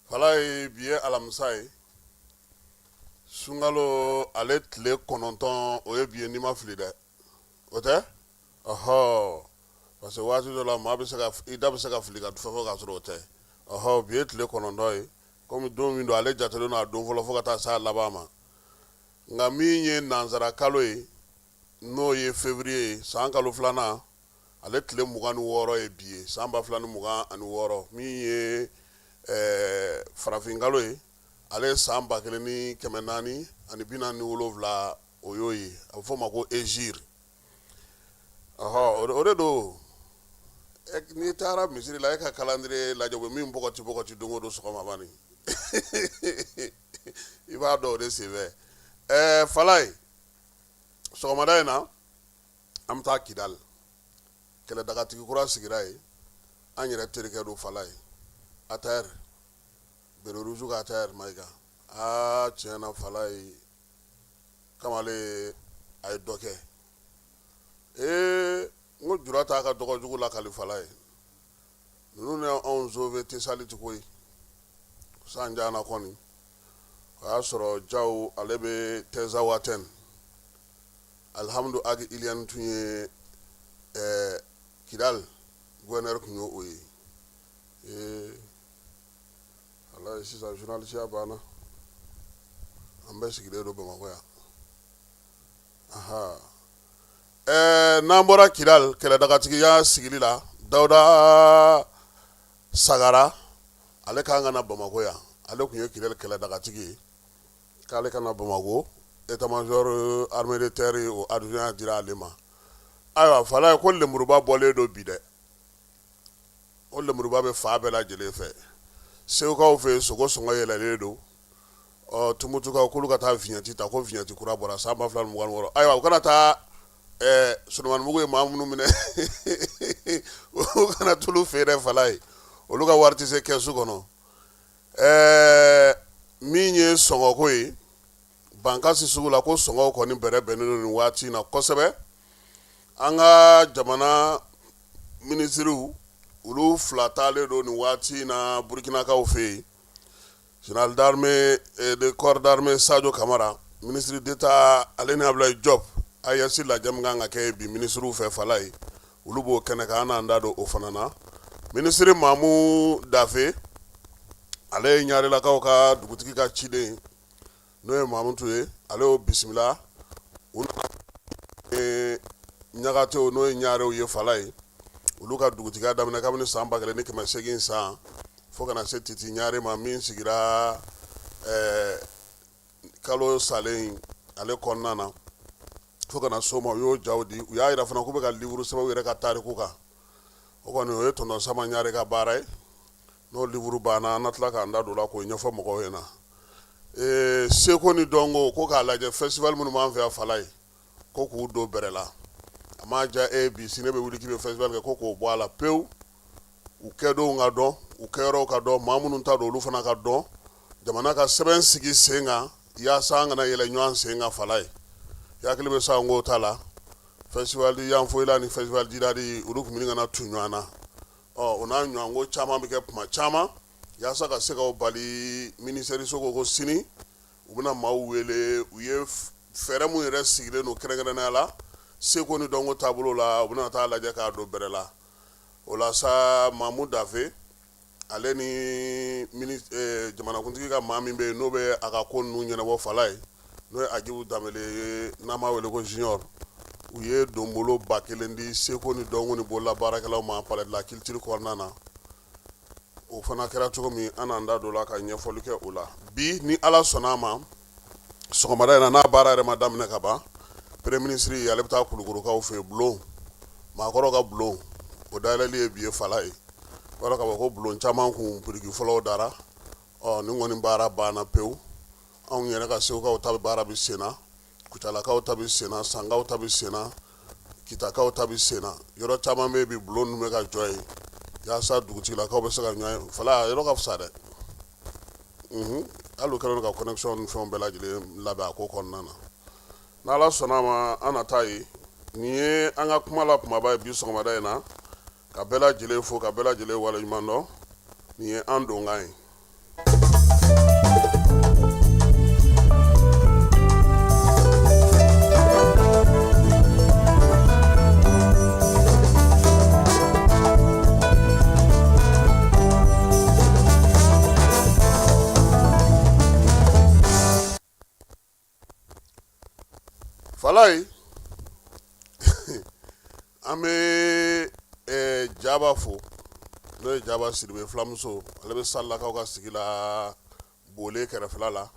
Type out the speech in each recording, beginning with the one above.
Falai biye alamsai sungalo ale tile kɔnɔntɔn o ye biye ni ma fili dɛ o tɛ ɔhɔ parce que waati dɔ la maa bɛ se ka i da bɛ se ka fili ka fɛn fɔ k'a sɔrɔ o tɛ ɔhɔ bi ye tile kɔnɔntɔn ye komi don min don ale jatelen n'a don fɔlɔ fo ka taa s'a laban ma nka min ye nansara kalo ye n'o ye février ye san kalo filanan ale tile 26 ye bi ye san 2026 min ye farafin kalo ye ale san 1447 o y'o ye a bɛ fɔ o ma ko Égir ɔhɔ o de don n'i taara misiri la e ka calendrier lajɛ u bɛ min bɔgɔti don o don sɔgɔma bani i b'a dɔn o de senfɛ Falaye sɔgɔmada in na an bɛ taa Kidali kɛlɛdagatigi kura sigira yen an yɛrɛ terikɛ don Falaye ATR Bere Rouge ka ATR Mayiga tiɲɛ na Falaye kamale a ye dɔ kɛ n ko jura t'a ka dɔgɔ jugu la kali Falaye ninnu ni anw sauvé tɛ sali tɛ koyi san jana kɔni o y'a sɔrɔ jaw ale bɛ Teza Waten Alhamdu Agi Iliane tun ye Kidali gouverneur tun y'o ye Falaye sisan journaliste banna an bɛ sigilen don Bamakɔ yan n'an bɔra Kidali kɛlɛdagatigiya sigili la Dawuda Sagara ale kan ka na Bamakɔ yan ale tun ye Kidali kɛlɛdagatigi ye k'ale ka na Bamakɔ état-major armée de terre o adjoint dira ale ma ayiwa Falaye ko lemuruba bɔlen don bi dɛ o lemuruba bɛ fa bɛɛ lajɛlen fɛ segukaw fɛ yen sogo sɔngɔ yɛlɛlen don tumutukaw k'olu ka taa vignette ta ko vignette kura bɔra san 2026 ayiwa u kana taa Solomani-mugu ye maa minnu minɛ u kana tulu fɛ dɛ Falaye olu ka wari tɛ se kɛsu kɔnɔ min ye sɔngɔko ye Bankasi sugu la ko sɔngɔw kɔni bɛrɛ bɛnnen don nin waati in na kosɛbɛ an ka jamana minisiriw olu fila taalen don nin waati in na Burkinakaw fɛ yen général d'armée de corps d'armée Sadio Kamara ministre d'état ale ni Abdoulaye Diop a ye si lajɛ min kan ka kɛ bi minisiriw fɛ Falaye olu b'o kɛnɛ kan an n'an da don o fana na ministre Mamu Dafe ale ye Ɲarelakaw ka dugutigi ka ciden n'o ye Mamutu ye ale y'o bisimila u nana Ɲagatew n'o ye Ɲarew ye Falaye olu ka dugutigiya daminɛ kabini san 1900 san fo kana se Titi Ɲare ma min sigira kalo salen ale kɔnɔna na fo kana so ma u y'o jaw di u y'a jira fana k'u bɛ ka livre sɛbɛn u yɛrɛ ka tariku kan o kɔni o ye tonton Sama Ɲare ka baara ye n'o livre banna an na tila k'an da don o la k'o ɲɛfɔ mɔgɔw ɲɛna seko ni dɔnko ko k'a lajɛ festival minnu b'an fɛ yan Falaye ko k'u don bɛrɛ la a ma diya bi sini bɛ wuli k'i bɛ festival kɛ ko k'o bɔ a la pewu u kɛdonw ka dɔn u kɛyɔrɔw ka dɔn maa minnu ta don olu fana ka dɔn jamana ka sɛbɛn sigi sen kan yaasa an kana yɛlɛ ɲɔgɔn sen kan Falaye i hakili bɛ sa n ko ta la festival Yanfoyila ni festival Jidadi olu tun bɛ kana tu ɲɔgɔn na o n'a ɲɔgɔn ko caman bɛ kɛ tuma caman yaasa ka se ka bali ministère so ko sini u bɛna maaw wele u ye fɛɛrɛ mun yɛrɛ sigilen don kɛrɛnkɛrɛnnenya la seko ni dɔnko taabolo la u bɛna taa lajɛ k'a don bɛrɛ la o la sa Mamu Dafe ale ni jamanakuntigi ka maa min bɛ yen n'o bɛ a ka ko ninnu ɲɛnabɔ Falaye n'o ye Agibu Danbele ye n'an b'a wele ko junior u ye donbolo 1000 di seko ni dɔnko ni bolola baarakɛlaw ma palais de la culture kɔnɔna na o fana kɛra cogo min an n'an da don la ka ɲɛfɔli kɛ o la bi ni Ala sɔnna a ma sɔgɔmada in na n'a baara yɛrɛ ma daminɛ ka ban premier ministre ale bɛ taa Kulukorokaw fɛ yen bulon maakɔrɔw ka bulon o dayɛlɛli ye bi ye Falaye o b'a dɔn k'a fɔ ko bulon caman kun biriki fɔlɔw dara ni kɔni baara banna pewu anw yɛrɛ ka segukaw ta baara bɛ sen na Kucalakaw ta bɛ sen na Sangaw ta bɛ sen na Kitakaw ta bɛ sen na yɔrɔ caman bɛ bi bulon ninnu bɛ ka jɔ yen yaasa dugutigilakaw bɛ se ka ɲɔgɔn ye Falaye yɔrɔ ka fisa dɛ hali u kɛlen don ka connexion ni fɛnw bɛɛ lajɛlen labɛn a ko kɔnɔna na n'Ala sɔnna a ma an na taa ye nin ye an ka kuma la kumaba ye bi sɔgɔmada in na ka bɛɛ lajɛlen fo ka bɛɛ lajɛlen waleɲuman dɔn nin ye an donkan ye falai an jaba fo n'o ye jaba siribe filamuso ale bɛ salakaw ka sigi la bole kɛrɛfɛla la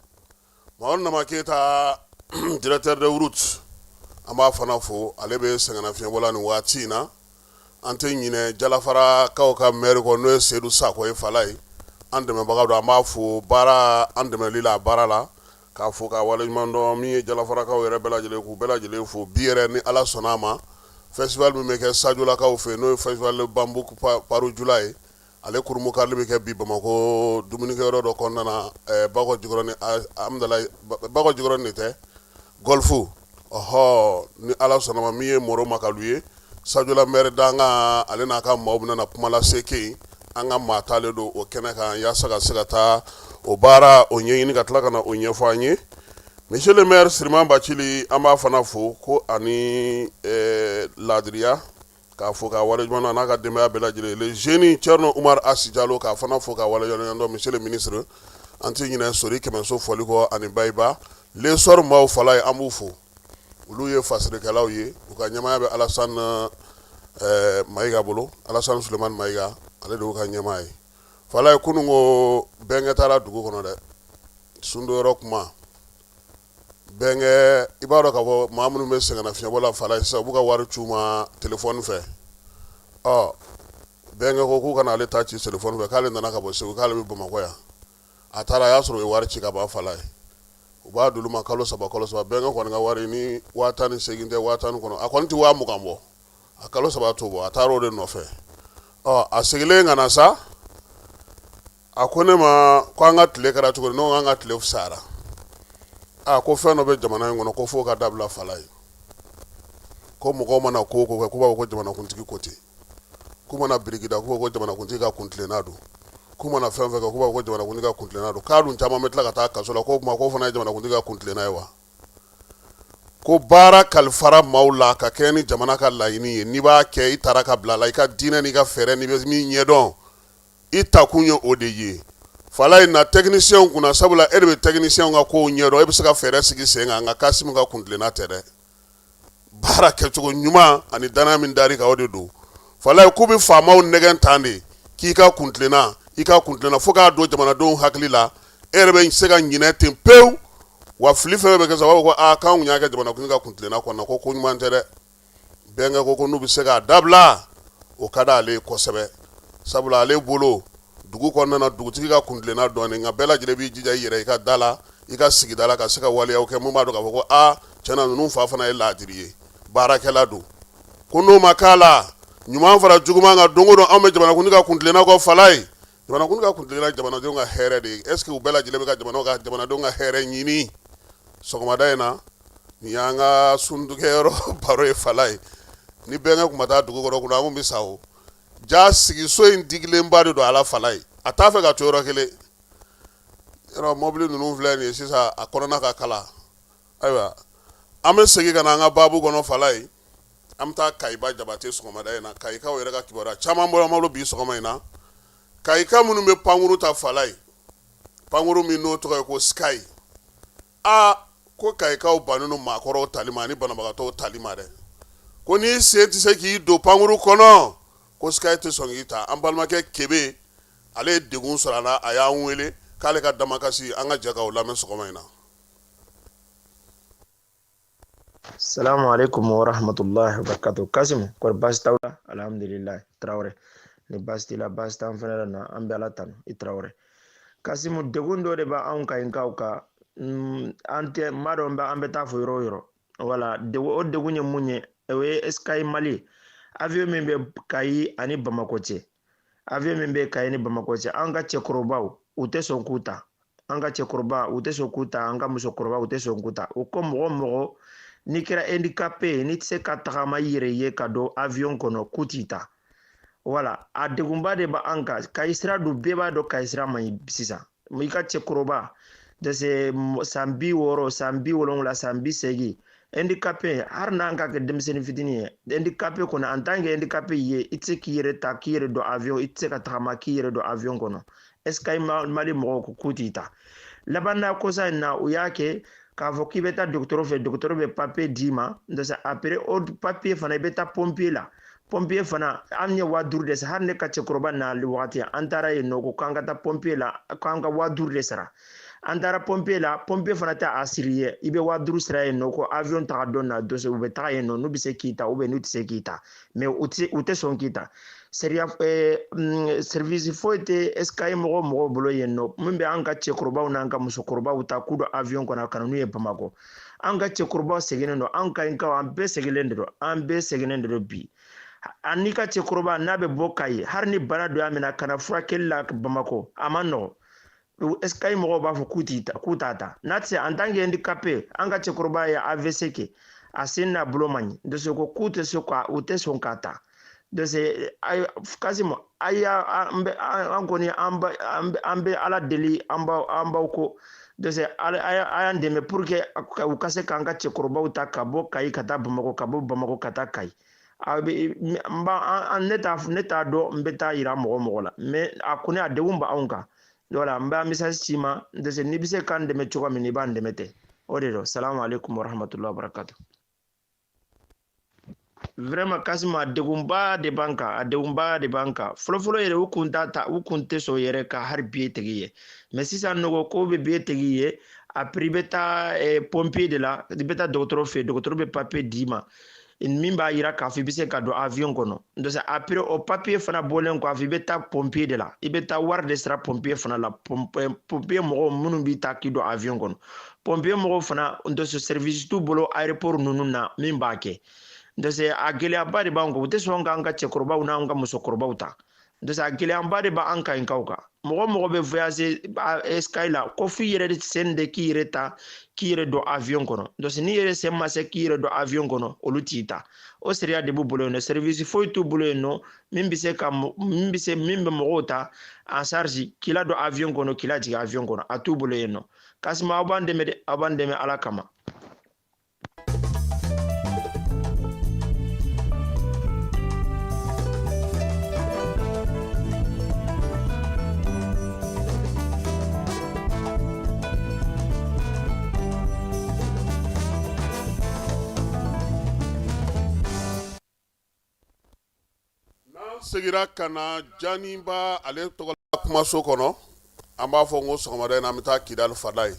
mamadu nama keyita directeur de route an b'a fana fo ale bɛ sɛgɛnnafiɲɛbɔla nin waati in na an tɛ ɲinɛ jalafarakaw ka maire kɔ n'o ye seyidu sakɔ ye fala ye an dɛmɛbaga don an b'a fo baara an dɛmɛli la baara la k'a fo k'a waleɲuman dɔn min ye jalafarakaw yɛrɛ bɛɛ lajɛlen k'u bɛɛ lajɛlen fo bi yɛrɛ ni ala sɔnna a ma festival min bɛ kɛ sajolakaw fɛ n'o ye festival bambu parujula ye ale kurumukarili bɛ kɛ bi bamako dumunikɛyɔrɔ dɔ kɔnɔna na bakɔ jikɔrɔni de tɛ golfu ɔhɔ ni ala sɔnna ma min ye moro makalu ye sajola maire danga ale n'a ka maaw bɛna kuma lase ke an ka maa taalen don o kɛnɛ kan yaasa ka se ka taa o baara o ɲɛɲini ka tila ka na o ɲɛfɔ an ye monsieur le maire Siriman Bacili an b'a fana fo ko ani ladiriya k'a fo k'a waleɲuman dɔn n'a ka denbaya bɛɛ lajɛlen le jeune Thierno Umar Asi Jalo k'a fana fo k'a waleɲuman dɔn monsieur le ministre an tɛ ɲinɛ Sori Kɛmɛso fɔli kɔ ani Bayiba les sɔr maaw fala ye an b'u fo olu ye fasirikɛlaw ye u ka ɲɛmaya bɛ Alasane Mayiga bolo Alasane Sulemani Mayiga ale de y'u ka ɲɛmaa ye fala ye kunun ko bɛnkɛ taara dugu kɔnɔ dɛ sundo yɔrɔ kuma bɛnkɛ i b'a dɔn k'a fɔ maa minnu bɛ sɛgɛnnafiɲɛbɔ la fala ye sisan u b'u ka wari c'u ma telefɔni fɛ bɛnkɛ ko k'u kana ale ta ci telefɔni fɛ k'ale nana ka bɔ Segu k'ale bɛ Bamakɔ yan a taara a y'a sɔrɔ u ye wari ci ka ban fala ye u b'a d'olu ma kalo saba bɛnkɛ kɔni ka wari ni 18,000 tɛ 50,000 kɔnɔ a kɔni tɛ 20,000 bɔ a kalo saba t'o bɔ a taara o de nɔfɛ a sigilen ka na sa a ko ne ma ko an ka tile kɛra cogo di ne ko an ka tile fisayara ko fɛn dɔ bɛ jamana in kɔnɔ ko fo ka dabila fala ye ko mɔgɔw mana ko kɛ k'u b'a fɔ ko jamanakuntigi ko ten k'u mana birikida k'u b'a fɔ ko jamanakuntigi ka kuntilenna don k'u mana fɛn fɛn kɛ k'u b'a fɔ ko jamanakuntigi ka kuntilenna don k'a dun caman bɛ tila ka taa kaso la k'o kuma k'o fana ye jamanakuntigi ka kuntilenna ye wa ko baara kalifara maaw la ka kɛ ni jamana ka laɲini ye n'i b'a kɛ i taara ka bila la i ka diinɛ n'i ka fɛɛrɛ n'i bɛ min ɲɛdɔn i takun ye o de ye fala in na technicien kunna sabula e de bɛ technicien ka kow ɲɛdɔn e bɛ se ka fɛɛrɛ sigi sen kan nka Kasimu ka kuntilenna tɛ dɛ baara kɛcogo ɲuman ani danaya min dar'i kan o de don fala ye k'u bɛ faamaw nɛgɛn tan de k'i ka kuntilenna i ka kuntilenna fo k'a don jamanadenw hakili la e yɛrɛ bɛ se ka ɲinɛ ten pewu wa fili fɛn bɛ kɛ sa u b'a fɔ ko k'anw kun y'a kɛ jamanakuntigi ka kuntilenna kɔnɔna ko ɲuman tɛ dɛ bɛnkɛ ko n'u bɛ se k'a dabila o ka d'ale ye kosɛbɛ sabula ale bolo dugu kɔnɔna na dugutigi ka kuntilenna dɔɔnin nka bɛɛ lajɛlen b'i jija i yɛrɛ i ka da la i ka sigida la ka se ka waleyaw kɛ mun b'a dɔn k'a fɔ ko tiɲɛna ninnu fa fana ye laadiri ye baarakɛla don ko n'o ma k'a la ɲuman fara juguman kan don o don anw bɛ jamanakuntigi ka kuntilenna kɔ fala ye jamanakuntigi ka kuntilenna jamanadenw ka hɛrɛ de ye est-ce que u bɛɛ lajɛlen bɛ ka jamanadenw ka hɛrɛ ɲini sɔgɔmada in na nin y'an ka sundukɛyɔrɔ baro ye fala ye ni bɛnkɛ kun ma taa dugu kɔrɔ kunna an kun bɛ sa o ja sigiso in digilenba de don ala fala ye a t'a fɛ ka to yɔrɔ kelen yɔrɔ mɔbili ninnu filɛ nin ye sisan a kɔnɔna ka kala ayiwa an bɛ segin ka na an ka baabu kɔnɔ fala ye an bɛ taa Kayiba Jabate sɔgɔmada in na Kayikaw yɛrɛ ka kibaruya caman bɔra malo bi sɔgɔma in na Kayika minnu bɛ pankuru ta fala ye pankuru min n'o tɔgɔ ye ko Sky ko Kayikaw bannen don maakɔrɔw tali ma ani banabagatɔw tali ma dɛ ko n'i sen tɛ se k'i don pankuru kɔnɔ ko Sky tɛ sɔn k'i ta an balimakɛ Kebe ale ye degun sɔrɔ a la a y'an wele k'ale ka damakasi an ka jɛ k'o lamɛn sɔgɔma in na. Assalamu alaikum wa rahmatullahi wa barakatuh. Kasimu kɔri baasi t'aw la alhamdulilayi Tarawele ni baasi t'i la baasi t'an fɛnɛ na an bɛ Ala tanu i Tarawele. Kasimu degun dɔ de b'anw Kayinkaw kan an tɛ n b'a dɔn an bɛ taa fɔ yɔrɔ o yɔrɔ wala o degun ye mun ye o ye Sky Mali avion min bɛ Kayi ani Bamako cɛ avion min bɛ Kayi ni Bamako cɛ an ka cɛkɔrɔbaw u tɛ sɔn k'u ta an ka cɛkɔrɔba u tɛ sɔn k'u ta an ka musokɔrɔba u tɛ sɔn k'u ta o ko mɔgɔ mɔgɔ n'i kɛra handicapé ye n'i tɛ se ka tagama i yɛrɛ ye ka don avion kɔnɔ k'u t'i ta wala a degunba de b'an kan Kayi sira dun bɛɛ b'a dɔn Kayi sira man ɲi sisan i ka cɛkɔrɔba dese san 60 san 70 san 80 handicapé har n'an ka kɛ denmisɛnnin fitinin ye handicapé kɔnɔ en tant que handicapé ye i tɛ se k'i yɛrɛ ta k'i yɛrɛ don avion i tɛ se ka tagama k'i yɛrɛ don avion kɔnɔ est-ce que Mali mɔgɔw ko k'u t'i ta laban na kosa in na u y'a kɛ k'a fɔ k'i bɛ taa dɔgɔtɔrɔ fɛ dɔgɔtɔrɔ bɛ papiye d'i ma ndɔsɛ après o papiye fana i bɛ taa pompier la pompier fana an ye 5,000 de sara hali ne ka cɛkɔrɔba nali wagati an taara yen nɔ ko k'an ka taa pompier la k'an ka 5,000 de sara an taara pompier la pompier fana tɛ a siri ye i bɛ 5,000 sara yen nɔ ko avion taga dɔn na dɔsɛ u bɛ taga yen nɔ n'u bɛ se k'i ta ou bien n'u tɛ se k'i ta mais u tɛ sɔn k'i ta sariya service foyi tɛ SKI mɔgɔw bolo yen nɔ min bɛ an ka cɛkɔrɔbaw n'an ka musokɔrɔbaw ta k'u don avion kɔnɔ ka na n'u ye Bamakɔ an ka cɛkɔrɔbaw seginnen don an ka ɲi an bɛɛ seginnen de don an bɛɛ seginnen de don bi ani ka cɛkɔrɔba n'a bɛ bɔ Kayi hali ni bana dɔ y'a minɛ ka na furakɛli la Bamakɔ a ma nɔgɔn SKI mɔgɔw b'a fɔ k'u t'a ta n'a tɛ se en tant que handicapé an ka cɛkɔrɔba ye AVC kɛ a sen n'a bolo man ɲi donc ko k'u tɛ se ka u tɛ sɔn k'a ta donc Kasimu an kɔni an bɛ Ala deli an baw ko donc a y'an dɛmɛ pour que u ka se k'an ka cɛkɔrɔbaw ta ka bɔ Kayi ka taa Bamakɔ ka bɔ Bamakɔ ka taa Kayi ne t'a dɔn n bɛ taa yira mɔgɔ la mais a kɔni a degun bɛ anw kan voilà n bɛ message ci ma donc n'i bɛ se k'an dɛmɛ cogo min na i b'an dɛmɛ ten o de don salamu alaikum wa rahmatullahi wa barakatuh vraiment Kasimu a degunba de b'an kan fɔlɔfɔlɔ yɛrɛ u kun tɛ sɔn yɛrɛ ka hali billet tigi ye mais sisan nɔgɔ ko bɛ billet tigi ye après i bɛ taa pompier de la i bɛ taa dɔgɔtɔrɔ fɛ yen dɔgɔtɔrɔ bɛ papier d'i ma min b'a yira k'a fɔ i bɛ se ka don avion kɔnɔ donc après o papier fana bɔlen kɔ a fɔ i bɛ taa pompier de la i bɛ taa wari de sara pompier fana la pompier mɔgɔw minnu b'i ta k'i don avion kɔnɔ pompier mɔgɔw fana donc service t'u bolo aéroport ninnu na min b'a kɛ donc a gɛlɛyaba de b'an kan u tɛ sɔn k'an ka cɛkɔrɔbaw n'an ka musokɔrɔbaw ta donc a gɛlɛyaba de b'an kan kaw kan mɔgɔ bɛ voyager SKI la ko f'i yɛrɛ sen de k'i yɛrɛ ta k'i yɛrɛ don avion kɔnɔ donc n'i yɛrɛ sen ma se k'i yɛrɛ don avion kɔnɔ olu t'i ta o sariya de b'u bolo yen nɔ service foyi t'u bolo yen nɔ min bɛ mɔgɔw ta en charge k'i la don avion kɔnɔ k'i la jigin avion kɔnɔ a t'u bolo yen nɔ Kasimu aw b'an dɛmɛ dɛ aw b'an dɛmɛ Ala kama. segira ka na janiba ale tɔgɔ la kumaso kɔnɔ an b'a fɔ n ko sɔgɔmada in na an bɛ taa Kidali fada ye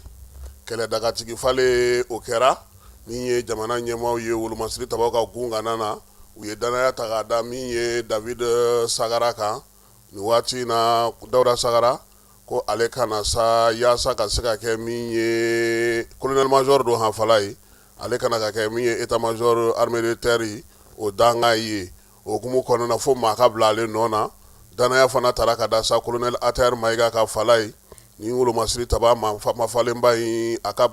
kɛlɛ dagatigi fale o kɛra min ye jamana ɲɛmaaw ye wolomasiri tabaw ka gun kana na u ye danaya ta k'a da min ye David Sagara kan nin waati in na Dawuda Sagara ko ale kana sa yaasa ka se ka kɛ min ye colonel major don hanfala ye ale kana ka kɛ min ye état major armée de terre ye o danga ye o kumu kɔnɔna fo maa ka bila ale nɔ na danaya fana tara ka da sa colonel Atayar Mayiga ka fala ye ni wolomasiri taba mafalenba in a ka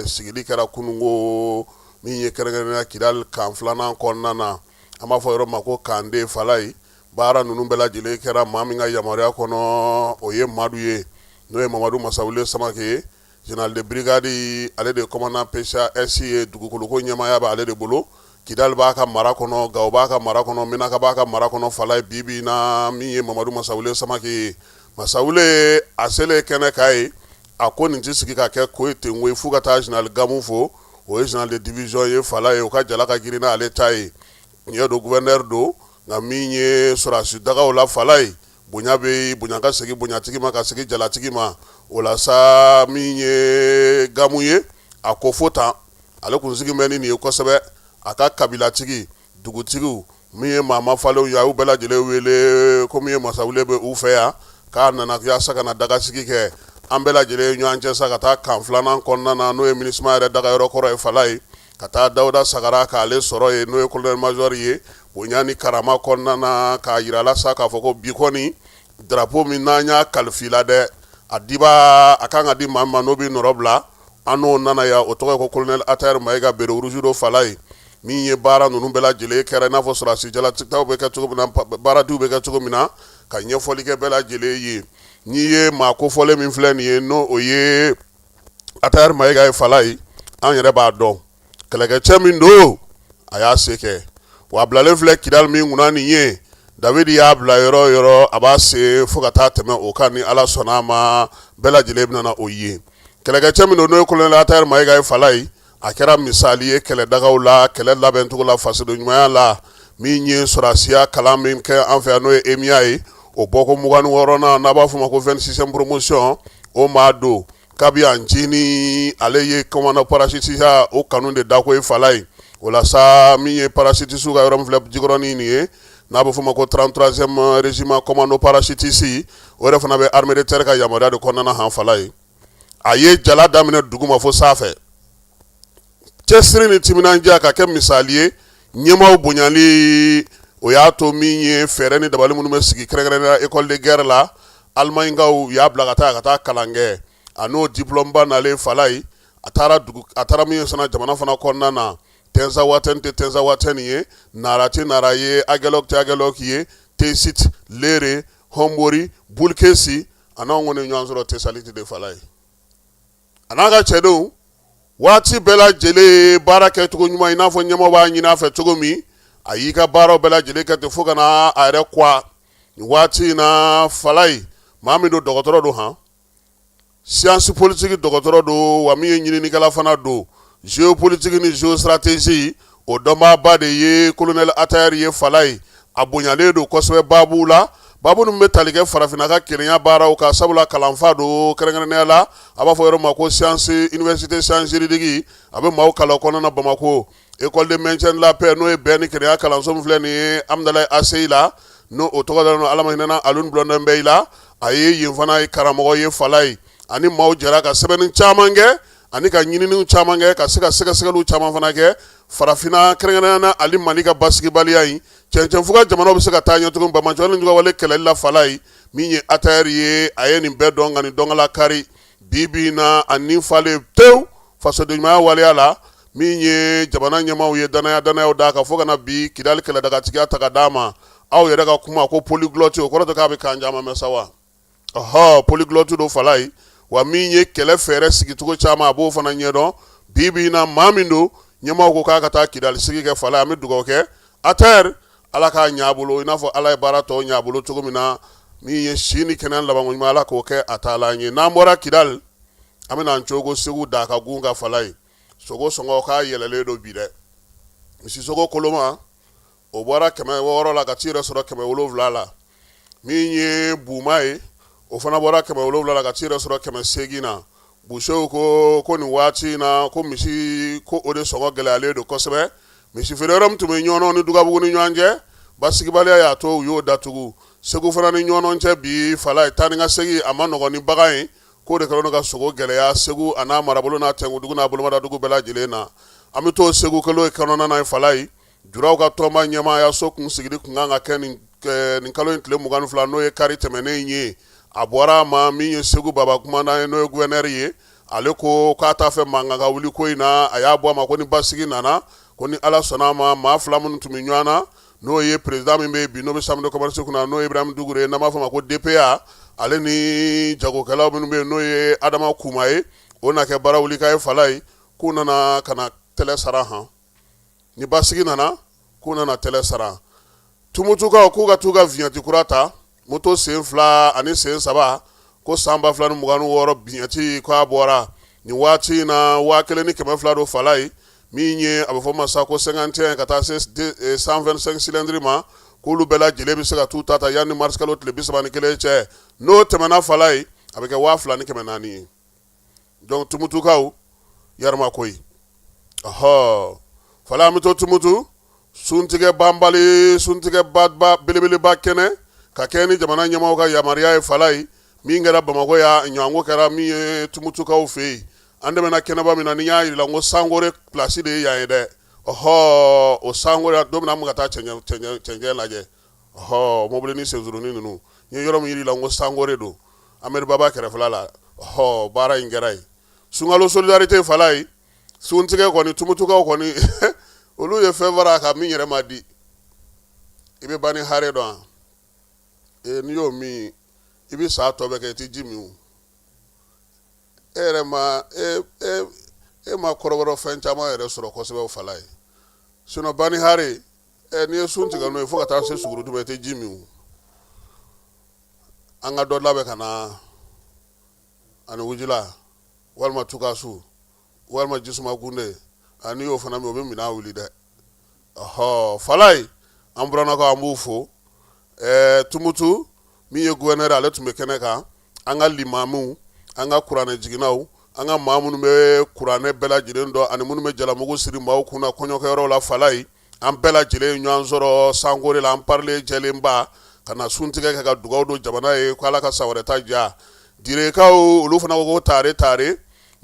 sigili kɛra kunungo min ye kɛrɛnkɛrɛnnenya Kidali kan filanan kɔnɔna na an b'a fɔ yɔrɔ ma ko Kande fala ye baara ninnu bɛɛ lajɛlen kɛra maa min ka yamaruya kɔnɔ o ye Madu ye n'o ye Mamadu Masawule Samake ye général de brigade ale de commandant PCAS ye dugukoloko ɲɛmaya b'ale de bolo Kidali b'a ka mara kɔnɔ Gawo b'a ka mara kɔnɔ Minaka b'a ka mara kɔnɔ fala ye bibi na min ye Mamadu Masawule Samake ye Masawule a selen kɛnɛ ka ye a ko nin tɛ sigi ka kɛ ko ye ten koyi fo ka taa général Gamu fo o ye général de division ye fala ye o ka jala ka girin n'ale ta ye ɲɛ do gouverneur do nka min ye sɔrɔdasi dagaw la fala ye bonya bɛ bonya ka segin bonyatigi ma ka segin jalatigi ma o la sa min ye Gamu ye a ko fo tan ale kun sigi bɛ ni nin ye kosɛbɛ a ka kabilatigi dugutigiw min ye maa mafalenw ye a y'u bɛɛ lajɛlen wele ko min ye Masawule bɛ u fɛ yan k'a nana yaasa ka na dagasigi kɛ an bɛɛ lajɛlen ɲɔgɔn cɛ sa ka taa kan filanan kɔnɔna na n'o ye MINUSMA yɛrɛ dagayɔrɔ kɔrɔ ye fala ye ka taa Dawuda Sagara k'ale sɔrɔ ye n'o ye colonel major ye bonya ni karama kɔnɔna na k'a yira la sa k'a fɔ ko bi kɔni drapeau min n'an y'a kalifi la dɛ a diba a kan ka di maa ma n'o bɛ nɔrɔ bila an n'o nana yan o tɔgɔ ye ko colonel Atayar Mayiga bere rouge do fala ye min ye baara ninnu bɛɛ lajɛlen kɛra i n'a fɔ sɔrɔdasi jalatitaw bɛ kɛ cogo min na baaratigiw bɛ kɛ cogo min na ka ɲɛfɔli kɛ bɛɛ lajɛlen ye n'i ye maa kofɔlen min filɛ nin ye n'o o ye Atayar Mayiga ye fala ye an yɛrɛ b'a dɔn kɛlɛkɛcɛ min don a y'a se kɛ wa a bilalen filɛ Kidali min kunna nin ye David y'a bila yɔrɔ o yɔrɔ a b'a se fo ka taa tɛmɛ o kan ni Ala sɔnna a ma bɛɛ lajɛlen bɛna o ye kɛlɛkɛcɛ min don n'o ye colonel Atayɛri Mayiga ye Fala ye a kɛra misali ye kɛlɛdagaw la kɛlɛ labɛncogo la fasodenɲumanya la min ye sɔrɔsiya kalan min kɛ an fɛ yan n'o ye EMIA ye o bɔko 26nan n'a b'a fɔ ma ko 26e promotion o maa don kabi Ancini ale ye commandant parachutiste o kanu de da ko ye Fala ye o la sa min ye parachutiste ka yɔrɔ min filɛ Jikɔrɔni nin ye n'a bɛ fɔ ma ko 33e régiment commando parachutiste o yɛrɛ fana bɛ armée de terre ka yamaruya de kɔnɔna han Fala ye a ye jala daminɛ duguma fo sanfɛ cɛsiri ni timinandiya ka kɛ misali ye ɲɛmaaw bonyali o y'a to min ye fɛɛrɛ ni dabali minnu bɛ sigi kɛrɛnkɛrɛnnenya école de guerre la Alimaɲikaw y'a bila ka taa kalan kɛ a n'o diplôme ba nalen Fala ye a taara min ye sana jamana fana kɔnɔna na Tɛnzawatɛni tɛ Tɛnzawatɛni ye Nara tɛ Nara ye Agɛlɔk tɛ Agɛlɔk ye Tesit Lere Hɔnbori Bulkesi a n'anw kɔni ɲɔgɔn sɔrɔ Tesaliti de Fala ye a n'a ka cɛdenw waati bɛɛ lajɛlen ye baara kɛcogo ɲuman i n'a fɔ ɲɛmɔgɔ b'a ɲini a fɛ cogo min a y'i ka baaraw bɛɛ lajɛlen kɛ ten fo ka na a yɛrɛ kɔ nin waati in na Fala ye maa min don dɔgɔtɔrɔ don han science politique dɔgɔtɔrɔ don wa min ye ɲininikɛla fana don géopolitique ni géostratégie o dɔnbaaba de ye colonel Atayɛri ye Fala ye a bonyalen don kosɛbɛ baabu la baabu min bɛ tali kɛ farafinna ka kelenya baaraw ka sabula kalanfa don kɛrɛnkɛrɛnnenya la a b'a fɔ yɔrɔ ma ko université science juridique a bɛ maaw kalan kɔnɔna Bamako école de maintien de la paix n'o ye bɛn ni kelenya kalanso min filɛ nin ye Amdalayi ACI la n'o o tɔgɔ dalen don Ala ma hinɛna Alun Blondin Bey la a ye yen fana ye karamɔgɔ ye Fala ye ani maaw jɛra ka sɛbɛnni caman kɛ ani ka ɲininiw caman kɛ ka se ka sɛgɛsɛgɛliw caman fana kɛ farafinna kɛrɛnkɛrɛnnenya na ali Mali ka basigibaliya in cɛncɛnfuga jamanaw bɛ se ka taa ɲɛ cogo min Banbaatɔ ni Jugawale kɛlɛli la Fala ye min ye Atayɛri ye a ye nin bɛɛ dɔn nka nin dɔnkala kari bi na a nin falen tewu fasodenɲumanya waleya la min ye jamana ɲɛmaaw ye danayaw d'a kan fo ka na bi Kidali kɛlɛdagatigiya ta ka d'a ma aw yɛrɛ ka kuma ko polyglotte o kɔrɔ tɛ k'a bɛ kan caman mɛn sa wa polyglotte don Fala ye wa min ye kɛlɛ fɛɛrɛ sigicogo caman a b'o fana ɲɛdɔn bi na maa min don ɲɛmaaw ko k'a ka taa Kidali sigi kɛ Fala an bɛ dugawu kɛ Atayɛri Ala k'a ɲɛ a bolo i n'a fɔ Ala ye baara tɔ ɲɛ a bolo cogo min na min ye si ni kɛnɛya laban ɲuman Ala k'o kɛ a taalan ye n'an bɔra Kidali an bɛna an cogo Segu da ka gun ka Fala ye sogo sɔngɔ k'a yɛlɛlen don bi dɛ misi sogo koloma o bɔra 600 la ka t'i yɛrɛ sɔrɔ 700 la min ye Buma ye o fana bɔra 700 la ka t'i yɛrɛ sɔrɔ 800 na busew ko nin waati in na ko misi ko o de sɔngɔ gɛlɛyalen don kosɛbɛ misi feere yɔrɔ min tun bɛ ɲɔnɔ ni Dugabugu ni ɲɔgɔn cɛ basigibaliya y'a to u y'o datugu Segu fana ni ɲɔnɔ cɛ bi Fala ye taa ni ka segin a ma nɔgɔn ni bagan ye k'o de kɛlen don ka sogo gɛlɛya Segu a n'a marabolo n'a tɛnkudugu n'a bolomadadugu bɛɛ lajɛlen na an bɛ to Segu kalo kɔnɔna na ye Fala ye juraw ka tɔnba ɲɛmaayaso kun sigili kun kan ka kɛ nin kalo in tile 22 n'o ye kari tɛmɛnen ye a bɔra a ma min ye Segu baba kumandan ye n'o ye gouverneur ye ale ko k'a t'a fɛ mankan ka wuli ko in na a y'a bɔ a ma ko ni basigi nana ko ni Ala sɔnna a ma maa fila minnu tun bɛ ɲɔgɔn na n'o ye président min bɛ yen bi n'o bɛ chambre de commerce kunna n'o ye Ibrahim Dugure ye n'an b'a fɔ ma ko DPA ale ni jagokɛlaw minnu bɛ yen n'o ye Adama Kuma ye o na kɛ baara wuli k'a ye Fala ye k'u nana ka na tɛlɛ sara han ni basigi nana k'u nana tɛlɛ sara tumutukaw k'u ka t'u ka vignette kura ta moto sen 2 ani sen 3 ko san 2026 vignette k'a bɔra nin waati in na 1200 don Fala ye min ye a bɛ fɔ ma sa ko 51 ka taa se 125 cylindres ma k'olu bɛɛ lajɛlen bɛ se ka t'u ta yanni mars kalo tile 31 cɛ n'o tɛmɛna Fala ye a bɛ kɛ 2400 ye donc tumutukaw yarima koyi Fala an bɛ to tumutu suntigɛ banbali suntigɛ belebeleba kɛnɛ ka kɛ ni jamana ɲɛmaaw ka yamaruya ye Fala ye min kɛra Bamako ya ɲɔgɔnko kɛra min ye tumutukaw fɛ yen an dɛmɛna kɛnɛba min na ni y'a yirila ko Sangore place de ye yan ye dɛ o Sangore don min na an bɛ ka taa cɛncɛn lajɛ mobili ni senzurunin ninnu n ye yɔrɔ min yirila ko Sangore don Amadu Baba kɛrɛfɛla la baara in kɛra yen sunkalo solidarité Fala ye suntigɛ kɔni tumutukaw kɔni olu ye fɛn fara a kan min yɛrɛ ma di i bɛ ban ni hare dɔn n'i y'o min i bɛ sa tɔ bɛ kɛ i tɛ ji min o e yɛrɛ ma e ma kɔrɔbɔrɔ fɛn caman yɛrɛ sɔrɔ kosɛbɛ o Fala ye ban ni hare n'i ye sun tigɛ n'o ye fo ka taa se suguruduma i tɛ ji min o an ka dɔ labɛn ka na ani wujula walma tukasu walma jisuma kunde ani yo fana mi o be mina wuli de falai ambrana ko amufo tumutu mi ye gouverneur ale tumbe keneka anga limamu anga kurane jiginaw anga mamunu be kurane bela jilen do ani munu be jalamugu siri maw kuna konyoke yoro la falai an bela jile nyan zoro sangore la an parler jelemba kana suntige ka dugaw do jamana ye ko ala ka sawre ta ja dire ka o olu fana ko tare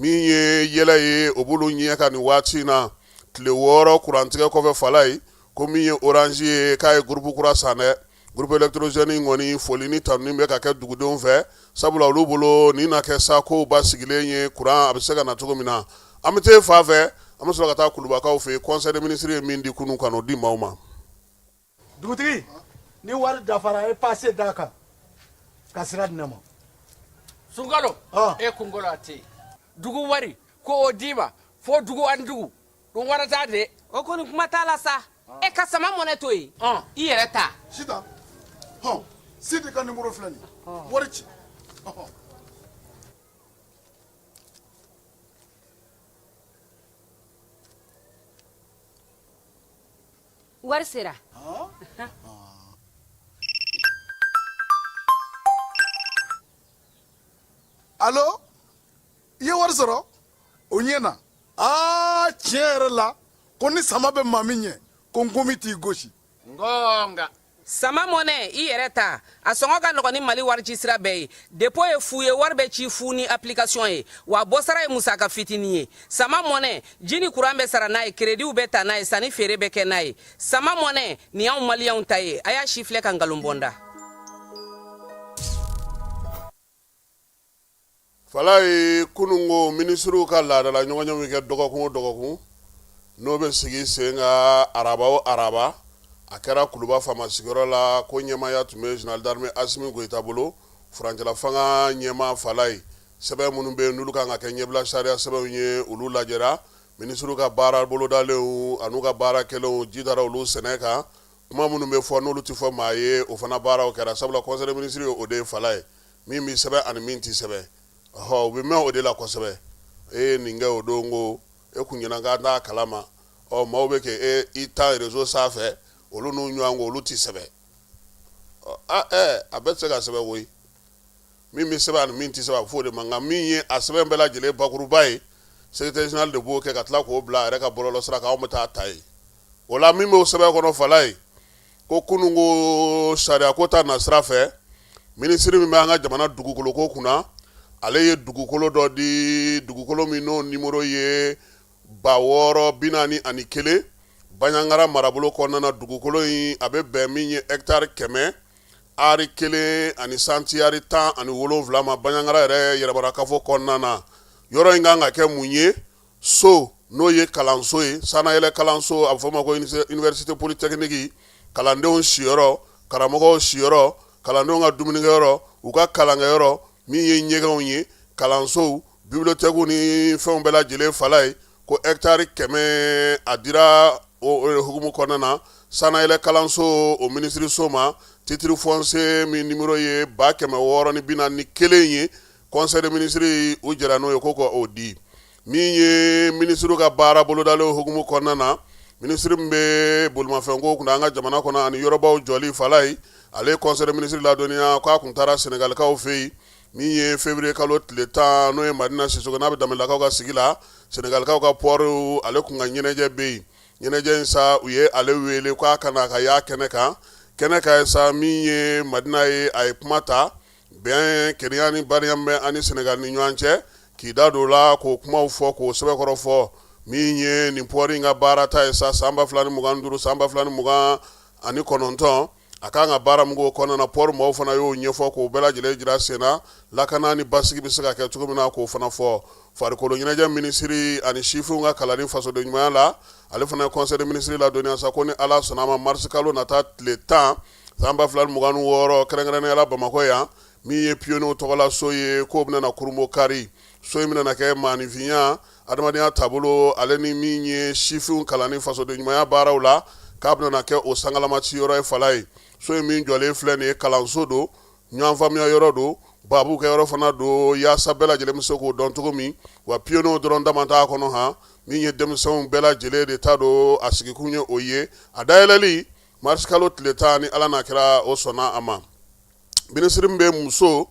mi ye yela ye obulu nyi ka ni wati na tle woro kurantige ko fe falai ko mi ye orange ye ka e groupe kura sane groupe électrogène ngoni folini tanni be ka ke dugudon fe sabula olu bolo ni na ke sa ko basigile ye kuran abisega na togo mina amete fa fe amuso ka ta kuluba ka fe conseil des ministres min di kunu kanu di mawma dugutigi ni wari dafara e passé daka kasira dinama sungalo e kungolo ati dugu wari ko o dima fo dugu an dugu dum warata de o koni kuma tala sa e ka sama mone to yi i yɛrɛ ta sita sidi ka numéro filɛ nin wari ci wari sera allo i ye wari sɔrɔ o ɲɛna tiɲɛ yɛrɛ la ko ni sama bɛ maa min ɲɛ ko n komi t'i gosi ngonga sama mɔnɛ i yɛrɛ ta a sɔngɔ ka nɔgɔ ni mali wari ci sira bɛɛ ye depo ye fu ye wari bɛ ci fu ni application ye wa bɔsara ye musaka fitini ye sama mɔnɛ ji ni kuran bɛ sara n'a ye krediw bɛ ta n'a ye sanni feere bɛ kɛ n'a ye sama mɔnɛ nin y'anw maliyɛnw ta ye a y'a si filɛ ka nkalon bɔnda falai kunungo ministru ka ladala ɲɔgɔnɲɛ min kɛ dɔgɔkun o dɔgɔkun n'o bɛ sigi sen ka araba o araba a kɛra kuluba fama sigiyɔrɔ la ko ɲɛmaya tun bɛ général d'armée Asimi Goyita bolo furancɛla fanga ɲɛma falai sɛbɛn minnu bɛ yen n'olu kan ka kɛ ɲɛbila sariya sɛbɛnw ye olu lajɛra ministru ka baara bolodalenw an'u ka baarakɛlenw ji dara olu sɛnɛ kan kuma minnu bɛ fɔ n'olu tɛ fɔ maa ye o fana baaraw kɛra sabula conseil des ministres o de ye falai min bɛ sɛbɛn ani min tɛ sɛbɛn u bɛ mɛn o de la kosɛbɛ e ye nin kɛ o don ko e kun ɲɛna k'an t'a kalama maaw bɛ kɛ i ta réseau sanfɛ olu n'u ɲɔgɔn ko olu tɛ sɛbɛn a bɛɛ tɛ se ka sɛbɛn koyi min bɛ sɛbɛn ani min tɛ sɛbɛn a bɛ fɔ o de ma nka min ye a sɛbɛn bɛɛ lajɛlen bakuruba ye secrétaire général de b'o kɛ ka tila k'o bila a yɛrɛ ka bɔlɔlɔsira kan anw bɛ taa ta ye o la min bɛ o sɛbɛn kɔnɔ fala ye ko kunun ko sariya ko ta na sira fɛ minisiri min bɛ an ka jamana dugukolo ko kunna ale ye dugukolo dɔ di dugukolo min n'o nimero ye 641 Baɲangara marabolo kɔnɔna na dugukolo in a bɛ bɛn min ye hectare 100 ari 1 ani santiari 17 ma Baɲangara yɛrɛ yɛrɛmara kafo kɔnɔna na yɔrɔ in kan ka kɛ mun ye so n'o ye kalanso ye sanayɛlɛ kalanso a bɛ fɔ ma ko université polytechnique kalandenw siyɔrɔ karamɔgɔw siyɔrɔ kalandenw ka dumunikɛyɔrɔ u ka kalankɛyɔrɔ min ye ɲɛgɛnw ye kalansow bibliotɛkiw ni fɛnw bɛɛ lajɛlen fala ye ko hectare 100 a dira o hukumu kɔnɔna na sanayɛlɛ kalanso o ministiriso ma titre foncier min numéro ye 641 ye conseil des ministres u jɛra n'o ye ko k'o di min ye ministre ka baara bolodalen hukumu kɔnɔna na ministre min bɛ bolimafɛnko kunna an ka jamana kɔnɔ ani yɔrɔbaw jɔli fala ye ale conseil des ministres ladɔnniya k'a kun taara senegalikaw fɛ yen min ye février kalo tile 10 n'o ye Madina Sisoko n'a bɛ Danbɛlɛlakaw ka sigi la senegalikaw ka port ale kun ka ɲɛnajɛ bɛ yen ɲɛnajɛ in sa u ye ale wele k'a kana ka y'a kɛnɛ kan sa min ye Madina ye a ye kuma ta bɛn kɛnɛya ni bariya bɛ ani Senegal ni ɲɔgɔn cɛ k'i da don o la k'o kumaw fɔ k'o sɛbɛnkɔrɔ fɔ min ye nin port in ka baara ta ye sa san 2025 san 2029 a kan ka baara min k'o kɔnɔna na port mɔgɔw fana y'o ɲɛfɔ k'o bɛɛ lajɛlen jira sen na lakana ni basigi bɛ se ka kɛ cogo min na k'o fana fɔ farikolo ɲɛnajɛ minisiri ani sifinw ka kalanni fasoden ɲumanya la ale fana ye conseil des ministres ladɔnniya sa ko ni ala sɔnna a ma mars kalo nata tile 10 san 2026 kɛrɛnkɛrɛnnenya la Bamakɔ yan min ye pionniers tɔgɔla so ye k'o bɛna na kurumbo kari so in bɛna na kɛ maanifinya adamadenya taabolo ale ni min ye sifinw kalanni fasoden ɲumanya baaraw la k'a bɛna na kɛ o sangalamati yɔrɔ ye fala ye so in min jɔlen filɛ nin ye kalanso don ɲɔgɔn faamuya yɔrɔ don babu kɛ yɔrɔ fana don yaasa bɛɛ lajɛlen bɛ se k'o dɔn cogo min wa piyoniw dɔrɔn dama t'a kɔnɔ han min ye denmisɛnw bɛɛ lajɛlen de ta don a sigikun ye o ye a dayɛlɛli marisi kalo tile 10 ni ala n'a kɛra o sɔnna a ma minisiri min bɛ muso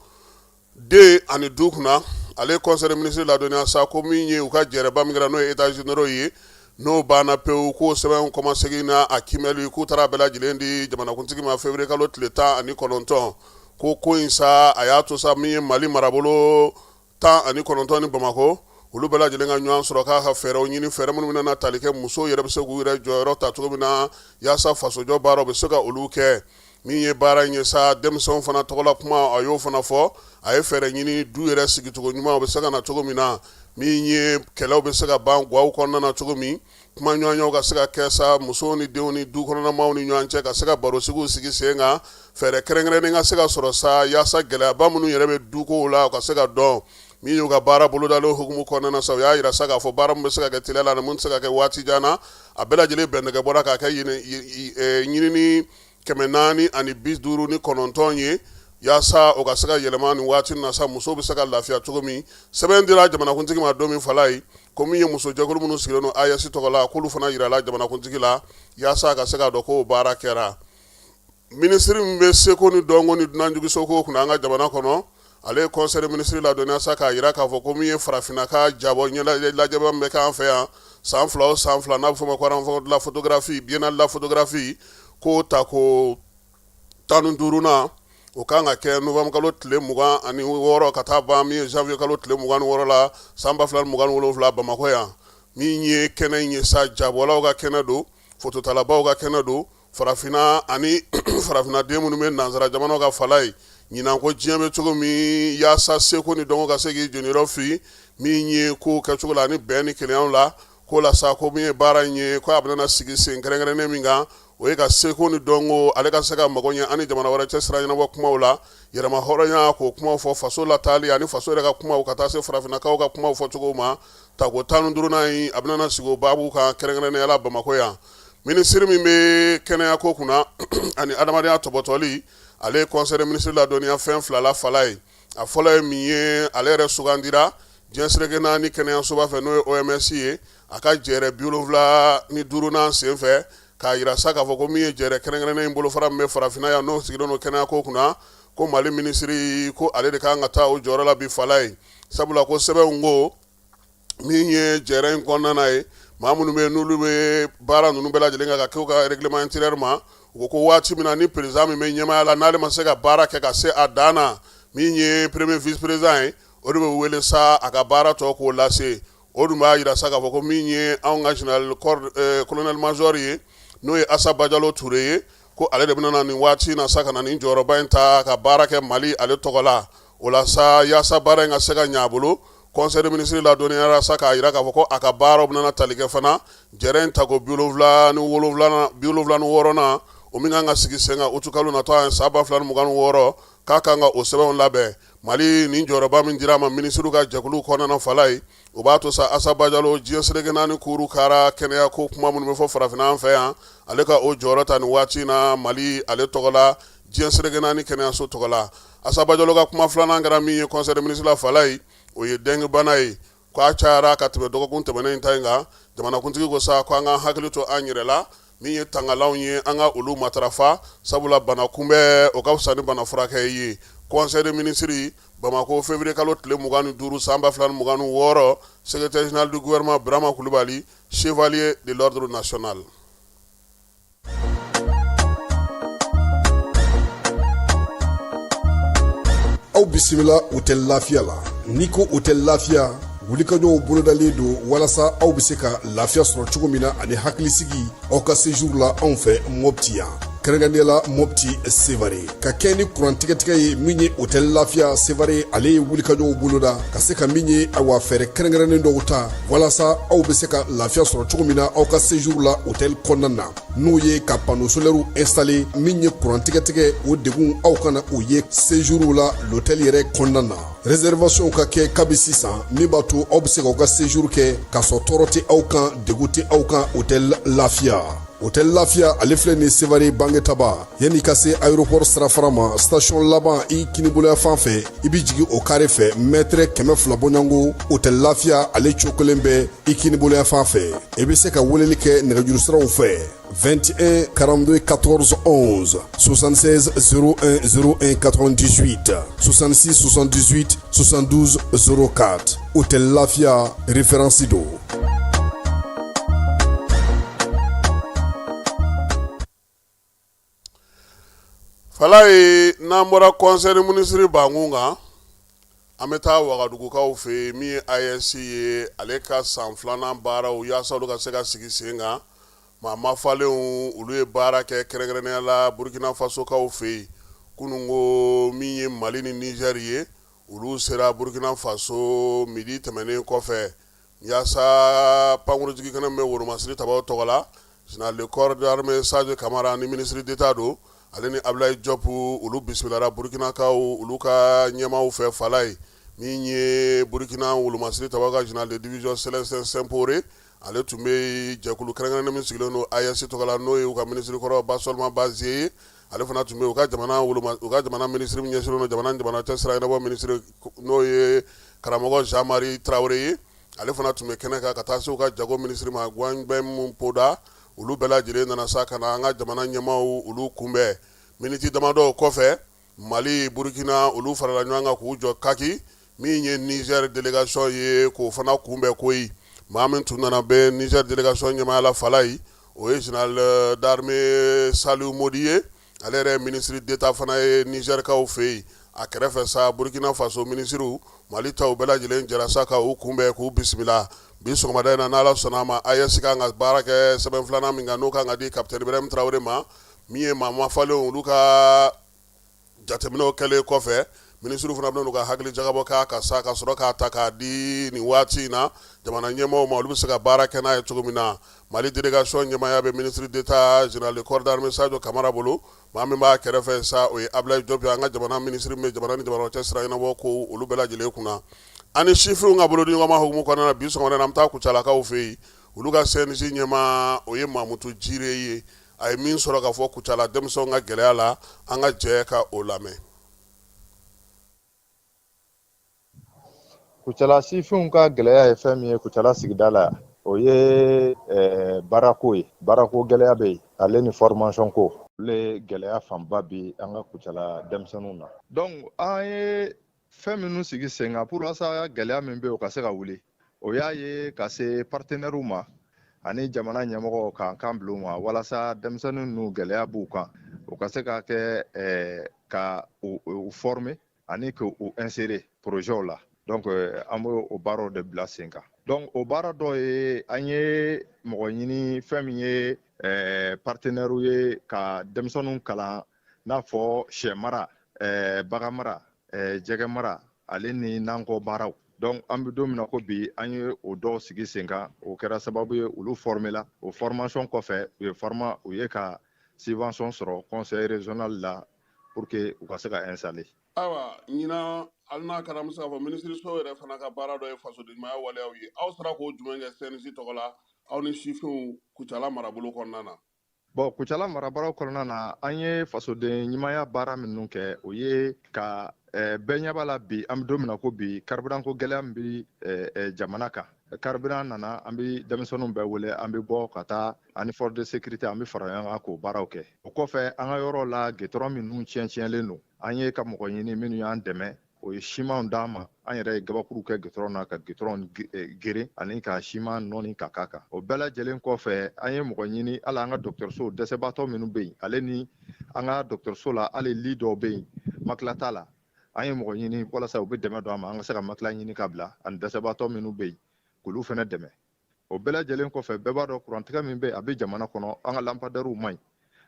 den ani du kunna ale conseil ministre ladɔnniya sa ko min ye u ka jɛrɛba min kɛra n'o ye états généraux ye n'o banna pewu k'o sɛbɛn kɔma segin na a kimɛli k'u taara bɛɛ lajɛlen di jamanakuntigi ma février kalo tile 19 ko in sa a y'a to sa min ye mali marabolo 19 ni Bamako olu bɛɛ lajɛlen ka ɲɔgɔn sɔrɔ k'a ka fɛɛrɛw ɲini fɛɛrɛ minnu bɛna tali kɛ musow yɛrɛ bɛ se k'u yɛrɛ jɔyɔrɔ ta cogo min na yaasa fasojɔ baaraw bɛ se ka olu kɛ min ye baara in ye sa denmisɛnw fana tɔgɔla kuma a y'o fana fɔ a ye fɛɛrɛ ɲini du yɛrɛ sigicogo ɲuman o bɛ se ka na cogo min na min ye kɛlɛw bɛ se ka ban gaw kɔnɔna na cogo min kuma ɲɔgɔnɲɔgɔnw ka se ka kɛ sa musow ni denw ni du kɔnɔnamaw ni ɲɔgɔn cɛ ka se ka barosigiw sigi sen kan fɛɛrɛ kɛrɛnkɛrɛnnen ka se ka sɔrɔ sa yaasa gɛlɛyaba minnu yɛrɛ bɛ dukow la u ka se ka dɔn min y'u ka baara bolodalen hukumu kɔnɔna na sa u y'a yira sa k'a fɔ baara min bɛ se ka kɛ teliya la ani mun tɛ se ka kɛ waati jan na a bɛɛ lajɛlen bɛnnɛgɛ bɔra k'a kɛ ɲinini 459 ye yaasa o ka se ka yɛlɛma nin waati na sa musow bɛ se ka lafiya cogo min sɛbɛn dira jamanakuntigi ma don min fala ye ko min ye musojɛkulu minnu sigilen don AES tɔgɔ la k'olu fana yirala jamanakuntigi la yaasa a ka se ka dɔn ko o baara kɛra minisiri min bɛ seko ni dɔnko ni dunanjigisoko kunna an ka jamana kɔnɔ ale conseil ministre ladɔnniya sa k'a yira k'a fɔ ko min ye farafinna ka jabɔ ɲɛlajɛba min bɛ k'an fɛ yan san fila o san fila n'a bɛ fɔ ma ko renfort de la photographie biennale de la photographie k'o ta ko 15nan o kan ka kɛ novembre kalo tile 26 ka taa ban min ye janvier kalo tile 26 la san 2027 Bamako yan min ye kɛnɛ in ye sa jabɔlaw ka kɛnɛ don fototalabaw ka kɛnɛ don farafinna ani farafinna den minnu bɛ nansara jamanaw ka fala ye ɲinan ko diɲɛ bɛ cogo min yaasa seko ni dɔnko ka se k'i jɔniyɔrɔ fi min ye ko kɛcogo la ani bɛn ni keleyaw la ko la sa ko min ye baara in ye ko a bɛna sigi sen kɛrɛnkɛrɛnnen min kan o ye ka seko ni dɔnko ale ka se ka mago ɲɛ ani jamana wɛrɛ cɛ sira ɲɛnabɔ kumaw la yɛrɛma hɔrɔnya k'o kumaw fɔ faso latali ani faso yɛrɛ ka kumaw ka taa se farafinnakaw ka kumaw fɔ cogo ma ta ko 15nan in a bɛna sigi o baabu kan kɛrɛnkɛrɛnnenya la Bamako yan minisiri min bɛ kɛnɛya ko kunna ani adamadenya tɔbɔtɔli ale conseil ministre ladɔnniya fɛn fila la fala ye a fɔlɔ ye min ye ale yɛrɛ sugandira diɲɛsirege naani kɛnɛyasoba fɛ n'o ye OMS ye a ka jɛrɛ 75nan sen fɛ k'a yira sa k'a fɔ ko min ye jɛrɛ kɛrɛnkɛrɛnnen in bolofara min bɛ farafinna yan n'o sigilen don kɛnɛya ko kunna ko mali minisiri ko ale de kan ka taa o jɔyɔrɔ la bi fala ye sabula ko sɛbɛnw ko min ye jɛrɛ in kɔnɔna ye maa minnu bɛ n'olu bɛ baara ninnu bɛɛ lajɛlen kan ka kɛ u ka règlement intérieur ma u ko waati min na ni président min bɛ ɲɛmaya la n'ale ma se ka baara kɛ ka se a dan na min ye premier vice président ye o de bɛ wele sa a ka baara tɔ k'o lase o dun b'a yira sa k'a fɔ ko min ye anw ka général colonel major ye n'o ye Asaba Jalo Ture ye ko ale de bɛna na nin waati na sa ka na nin jɔyɔrɔba in ta ka baara kɛ Mali ale tɔgɔ la o la sa yaasa baara in ka se ka ɲɛ a bolo conseil de ministre ladɔnniya sa k'a yira k'a fɔ ko a ka baaraw bɛna tali kɛ fana jɛrɛ in ta ko 76nan o min kan ka sigi sen kan utu kalo natɔ an san 2026 k'a kan ka o sɛbɛnw labɛn Mali nin jɔyɔrɔba min dira a ma minisiriw ka jɛkulu kɔnɔna fala ye o b'a to sa Asaba Jalo diɲɛsirege naani kuru kara kɛnɛya ko kuma minnu bɛ fɔ farafinna an fɛ yan ale ka o jɔyɔrɔ ta nin waati na Mali ale tɔgɔ la diɲɛsirege naani kɛnɛyaso tɔgɔ la Asaba Jalo ka kuma filanan kɛra min ye conseil de ministre la fala ye o ye dengue bana ye k'a cayara ka tɛmɛ dɔgɔkun tɛmɛnen in ta in kan jamanakuntigi ko sa ko an ka hakili to an yɛrɛ la min ye tangalanw ye an ka olu matarafa sabula bana kunbɛn o ka fisa ni bana furakɛ ye conseil de ministre Bamako février kalo tile 25 san 2026 secrétaire général du gouvernement Brahma Kulibali chevalier de l'ordre national. Aw bisimila hôtel Lafiya la n'i ko hôtel Lafiya wulikajɔw bolodalen don walasa aw bɛ se ka lafiya sɔrɔ cogo min na ani hakilisigi aw ka séjour la anw fɛ Mopti yan kɛrɛnkɛrɛnnenya la Mopti Sevare ka kɛ ni kurantigɛtigɛ ye min ye hôtel Lafiya Sevare ale ye wulikajɔw boloda ka se ka min ye awa fɛɛrɛ kɛrɛnkɛrɛnnen dɔw ta walasa aw bɛ se ka lafiya sɔrɔ cogo min na aw ka séjour la hôtel kɔnɔna na n'o ye ka panneau solaire installé min ye kurantigɛtigɛ o degun aw kana o ye séjour la l'hôtel yɛrɛ kɔnɔna na réservation ka kɛ kabi sisan min b'a to aw bɛ se k'aw ka séjour kɛ k'a sɔrɔ tɔɔrɔ tɛ aw kan degun tɛ aw kan hôtel Lafiya hôtel Lafiya ale filɛ nin Sevare Bangetaba yanni ka se aéroport sirafara ma station laban i kiniboloya fan fɛ i bi jigi o carré fɛ mètre 200 bɔɲango hôtel Lafiya ale cokolen bɛ i kiniboloya fan fɛ i bi se ka weleli kɛ nɛgɛjuru siraw fɛ 21 42 14 11 76 01 01 98 66 78 72 04 hôtel Lafiya référence do. Falaye n'an bɔra conseil ministre bankun kan an bɛ taa Wagadugukaw fɛ min ye AES ye ale ka san 2nan baaraw yaasa olu ka se ka sigi sen kan maa mafalenw olu ye baara kɛ kɛrɛnkɛrɛnnenya la Burkina Fasokaw fɛ kunun ko min ye Mali ni Niger ye olu sera Burkina Faso midi tɛmɛnen kɔfɛ yaasa pankurutigi kana bɛ woromasiri tabaw tɔgɔ la général de corps d'armée Sadio Camara ni ministre d'état do ale ni Ablaye Diop olu bisimilara Burkinakaw olu ka ɲɛmaaw fɛ Falaye min ye Burkina wolomasiri tabaw ka général de division Célestin Sempore ale tun bɛ jɛkulu kɛrɛnkɛrɛnnen min sigilen don AES tɔgɔ la n'o ye u ka ministre kɔrɔ Basolma Bazie ye ale fana tun bɛ u ka jamana ministre min ɲɛsinnen don jamana tɛ sira ɲɛnabɔ ministre n'o ye karamɔgɔ Jean-Marie Traoré ye ale fana tun bɛ kɛnɛ kan ka taa se u ka jago ministre ma Gwangbɛn Poda olu bɛɛ lajɛlen nana sa ka na an ka jamana ɲɛmaaw olu kunbɛn miniti damadɔ kɔfɛ Mali Burkina olu farala ɲɔgɔn kan k'u jɔ Kaki min ye Niger délégation ye k'o fana kunbɛn koyi maa min tun nana bɛ Niger délégation ɲɛmaaya la Falaye o ye général d'armée Saliou Modi ye ale yɛrɛ ministre d'état fana ye Niger kaw fɛ yen a kɛrɛfɛ sa Burkina Faso ministre Mali taw bɛɛ lajɛlen jɛra sa ka u kunbɛn k'u bisimila bi sɔgɔmada in na n'Ala sɔnna a ma AES kan ka baara kɛ sɛbɛn filanan min kan n'o kan ka di capitaine Ibrahim Traoré ma min ye maa mafalenw olu ka jateminɛw kɛlen kɔfɛ ministre fana bɛna n'u ka hakili jagabɔ k'a ka sa ka sɔrɔ k'a ta k'a di nin waati in na jamana ɲɛmaaw ma olu bɛ se ka baara kɛ n'a ye cogo min na Mali délégation ɲɛmaaya bɛ ministre d'état général de corps d'armée Sadio Camara bolo maa min b'a kɛrɛfɛ sa o ye Ablaye Diop an ka jamana ministre min bɛ jamana ni jamana cɛ sira ɲɛnabɔ ko olu bɛɛ lajɛlen kunna ani sifinw ka bolo di ɲɔgɔn ma hukumu kɔnɔna na bi sɔgɔmada in na an bɛ taa Kucalakaw fɛ yen olu ka CNJ ɲɛmaa o ye Mamutu Jire ye a ye min sɔrɔ ka fɔ Kucala denmisɛnw ka gɛlɛya la an ka jɛ ka o lamɛn. Kucala sifinw ka gɛlɛya ye fɛn min ye Kucala sigida la o ye baarako ye baarako gɛlɛya bɛ yen ale ni formation ko olu ye gɛlɛya fanba bi an ka Kucala denmisɛnninw na donc an ye fɛn minnu sigi sen kan pour walasa gɛlɛya min bɛ yen o ka se ka wuli o y'a ye ka se partenaires ma ani jamana ɲɛmɔgɔw kan kan bila u ma walasa denmisɛnnin ninnu gɛlɛya b'u kan o ka se ka kɛ ka u former ani k'u insérer projet la donc an bɛ o baaraw de bila sen kan donc o baara dɔ ye an ye mɔgɔ ɲini fɛn min ye partenaires ye ka denmisɛnninw kalan n'a fɔ sɛ mara bagan mara jɛgɛ mara ale ni nakɔ baaraw donc an bɛ don min na ko bi an ye o dɔw sigi sen kan o kɛra sababu ye olu formé la o formation kɔfɛ u ye ka subvention sɔrɔ conseil régional la pour que u ka se ka installer. Ayiwa ɲinan hali n'a kɛra an bɛ se k'a fɔ minisiriso yɛrɛ fana ka baara dɔ ye fasodenɲumanya waleyaw ye aw sera k'o jumɛn kɛ CNJ tɔgɔ la aw ni sifinw Kucala marabolo kɔnɔna na. Bon Kucala marabolo kɔnɔna na an ye fasodenɲumanya baara minnu kɛ o ye ka bɛɛ ɲɛ b'a la bi an bɛ don min na ko bi carburant ko gɛlɛya min bɛ jamana kan carburant nana an bɛ denmisɛnninw bɛɛ wele an bɛ bɔ ka taa ani force de sécurité an bɛ fara ɲɔgɔn kan k'o baaraw kɛ o kɔfɛ an ka yɔrɔ la gitɔrɔn minnu tiɲɛlen don an ye ka mɔgɔ ɲini minnu y'an dɛmɛ o ye simanw d'an ma an yɛrɛ ye gabakuru kɛ gitɔrɔn na ka gitɔrɔn geren ani ka siman nɔɔni ka k'a kan o bɛɛ lajɛlen kɔfɛ an ye mɔgɔ ɲini hali an ka dɔgɔtɔrɔso dɛsɛbaatɔ minnu bɛ yen ale ni an ka dɔgɔtɔrɔso la hali lit dɔw bɛ yen makila t'a la an ye mɔgɔ ɲini walasa u bɛ dɛmɛ don an ma an ka se ka makila ɲini ka bila ani dɛsɛbaatɔ minnu bɛ yen k'olu fana dɛmɛ o bɛɛ lajɛlen kɔfɛ bɛɛ b'a dɔn kurantigɛ min bɛ yen a bɛ jamana kɔnɔ an ka lampadaires man ɲi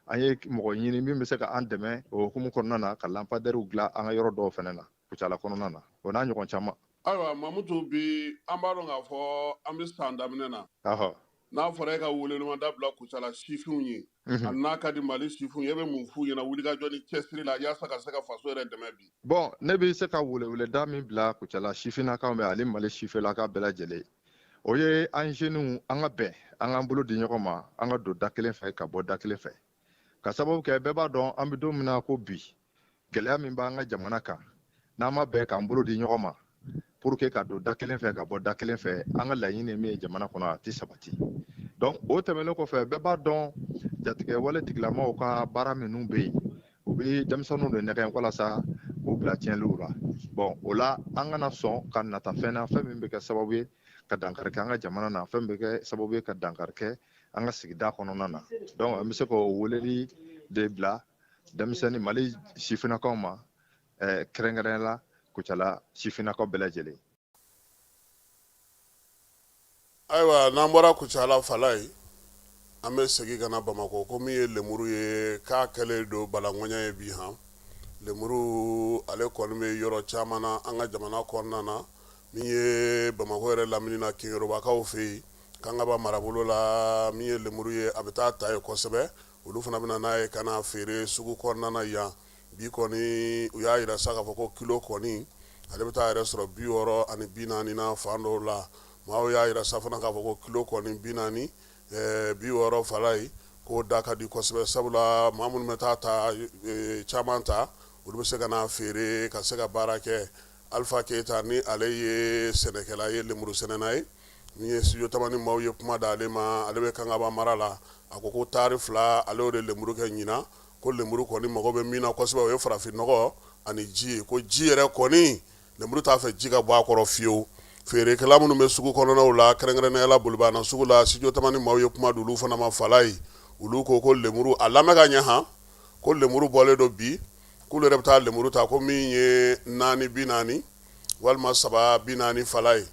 an ye mɔgɔ ɲini min bɛ se ka an dɛmɛ o hukumu kɔnɔna na ka lampadaires dilan an ka yɔrɔ dɔw fana na Kucala kɔnɔna na o n'a ɲɔgɔn caman. Ayiwa Mamutu bi an b'a dɔn k'a fɔ an bɛ san daminɛ na n'a fɔra e ka welewelemada bila Kucala sifinw ye hali n'a ka di Mali sifinw ye e bɛ mun f'u ɲɛna wulikajɔ ni cɛsiri la yaasa ka se ka faso yɛrɛ dɛmɛ bi. Bon ne bɛ se ka weleweleda min bila Kucala sifinnakaw bɛ ale Mali sifinnaka bɛɛ lajɛlen o ye an jeunes an ka bɛn an k'an bolo di ɲɔgɔn ma an ka don da kelen fɛ ka bɔ da kelen fɛ ka sababu kɛ bɛɛ b'a dɔn an bɛ don min na ko bi gɛlɛya min b'an ka jamana kan n'an ma bɛn k'an bolo di ɲɔgɔn ma pour que ka don da kelen fɛ ka bɔ da kelen fɛ an ka laɲini min ye jamana kɔnɔ a tɛ sabati donc o tɛmɛnen kɔfɛ bɛɛ b'a dɔn jatigɛ wale tigilamɔgɔw ka baara minnu bɛ yen u bɛ denmisɛnninw de nɛgɛn walasa k'u bila tiɲɛliw la bon o la an kana sɔn ka nata fɛn na fɛn min bɛ kɛ sababu ye ka dankari kɛ an ka jamana na fɛn bɛ kɛ sababu ye ka dankari kɛ an ka sigida kɔnɔna na donc an bɛ se k'o weleli de bila denmisɛnnin mali sifinnakaw ma kɛrɛnkɛrɛnnenya la Kucala sifinnakaw bɛɛ lajɛlen. Ayiwa n'an bɔra Kucala fala ye an bɛ segin ka na Bamakɔ ko min ye lemuru ye k'a kɛlen don balanŋɔɲɛ ye bi han lemuru ale kɔni bɛ yɔrɔ caman na an ka jamana kɔnɔna na min ye Bamakɔ yɛrɛ lamini na Keyorobakaw fɛ yen Kangaba marabolo la min ye lemuru ye a bɛ taa ta ye kosɛbɛ olu fana bɛna n'a ye ka na feere sugu kɔnɔna na yan bi kɔni u y'a yira sa k'a fɔ ko kilo kɔni ale bɛ taa yɛrɛ sɔrɔ 60 na fan dɔw la maaw y'a yira sa fana k'a fɔ ko kilo kɔni 40 60 fala ye k'o da ka di kosɛbɛ sabula maa minnu bɛ taa caman ta olu bɛ se ka na feere ka se ka baara kɛ Alpha Keita ni ale ye sɛnɛkɛla ye lemuru sɛnɛna ye ni ye studio tamani maaw ye kuma d'ale ma ale bɛ Kangaba mara la a ko ko tari 2 ale de lemuru kɛ ɲina ko lemuru kɔni mago bɛ min na kosɛbɛ o ye farafin nɔgɔ ani ji ye ko ji yɛrɛ kɔni lemuru t'a fɛ ji ka bɔ a kɔrɔ fiyewu feerekɛla minnu bɛ sugu kɔnɔnaw la kɛrɛnkɛrɛnnenya la bolibana sugu la studio tamani maaw ye kuma d'olu fana ma fala ye olu ko lemuru a lamɛn ka ɲɛ han ko lemuru bɔlen don bi k'olu yɛrɛ bɛ taa lemuru ta ko min ye 440 walima 740 fala ye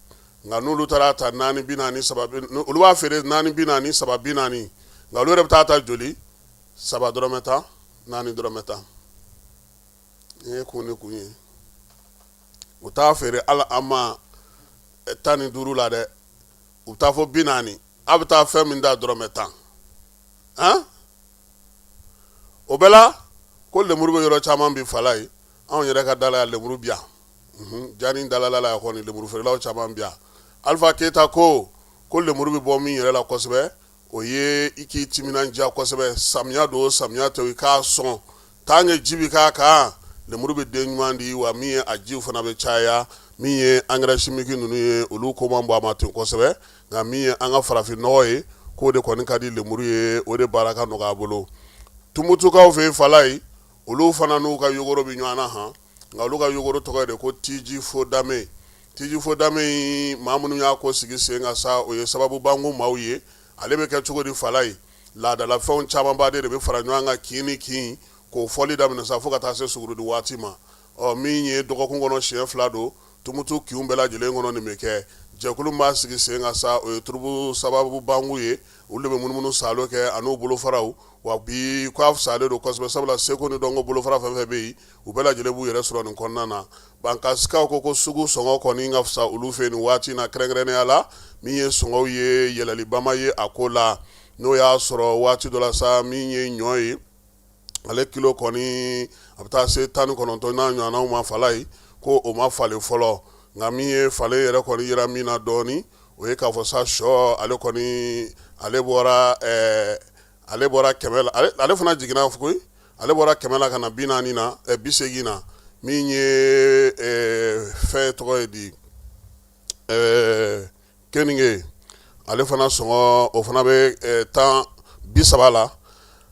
nka n'olu taara ta 440 olu b'a feere 440 740 nka olu yɛrɛ bɛ taa ta joli 7 dɔrɔmɛ tan 4 dɔrɔmɛ tan ni ye kun ni kun ye u t'a feere ala an ma 15 la dɛ u bɛ taa fɔ 40 a bɛ taa fɛn min da dɔrɔmɛ tan han o bɛɛ la ko lemuru bɛ yɔrɔ caman bi fala ye anw yɛrɛ ka da la lemuru bi yan jani dalala la kɔni lemuru feerelaw caman bi yan Alpha Keita ko lemuru bɛ bɔ min yɛrɛ la kosɛbɛ o ye i k'i timinanja kosɛbɛ samiya don samiya tɛ i k'a sɔn tant que ji bɛ k'a kan lemuru bɛ den ɲuman di wa min ye a jiw fana bɛ caya min ye engrais chimique ninnu ye olu ko man bɔ a ma ten kosɛbɛ nka min ye an ka farafin nɔgɔ ye k'o de kɔni ka di lemuru ye o de baara ka nɔgɔ a bolo Tumutukaw fɛ yen fala ye olu fana n'u ka yogoro bɛ ɲɔgɔn na han nka olu ka yogoro tɔgɔ ye de ko Tiji Fodame Tiji Fodame maa minnu y'a ko sigi sen kan sa o ye sababu banko maaw ye ale bɛ kɛ cogo di fala ye laadala fɛnw caman baden de bɛ fara ɲɔgɔn kan kin ni kin k'o fɔli daminɛ sa fo ka taa se sugurudi waati ma min ye dɔgɔkun kɔnɔ siɲɛ 2 don Tumutu kinw bɛɛ lajɛlen kɔnɔ nin bɛ kɛ jɛkulu b'a sigi sen kan sa o ye turubu sababu banku ye olu de bɛ munumunu salo kɛ an'u bolofaraw wa bi k'a fisalen don kosɛbɛ sabula seko ni dɔnko bolofara fɛn fɛn bɛ yen u bɛɛ lajɛlen b'u yɛrɛ sɔrɔ nin kɔnɔna na bankasikaw ko sugu sɔngɔ kɔni ka fisa olu fɛ nin waati na kɛrɛnkɛrɛnnenya la min ye sɔngɔw ye yɛlɛlibama ye a ko la n'o y'a sɔrɔ waati dɔ la sa min ye ɲɔ ye ale kilo kɔni a bɛ taa se 19 n'a ɲɔgɔnnaw ma fala ye ko o ma falen fɔlɔ nka min ye falen yɛrɛ kɔni yera min na dɔɔni o ye k'a fɔ sa sɔ ale kɔni ale bɔra kɛmɛ la ale fana jiginna koyi ale bɔra kɛmɛ la ka na 40 na 80 na min ye fɛn tɔgɔ ye di kenige ale fana sɔngɔ o fana bɛ 30 la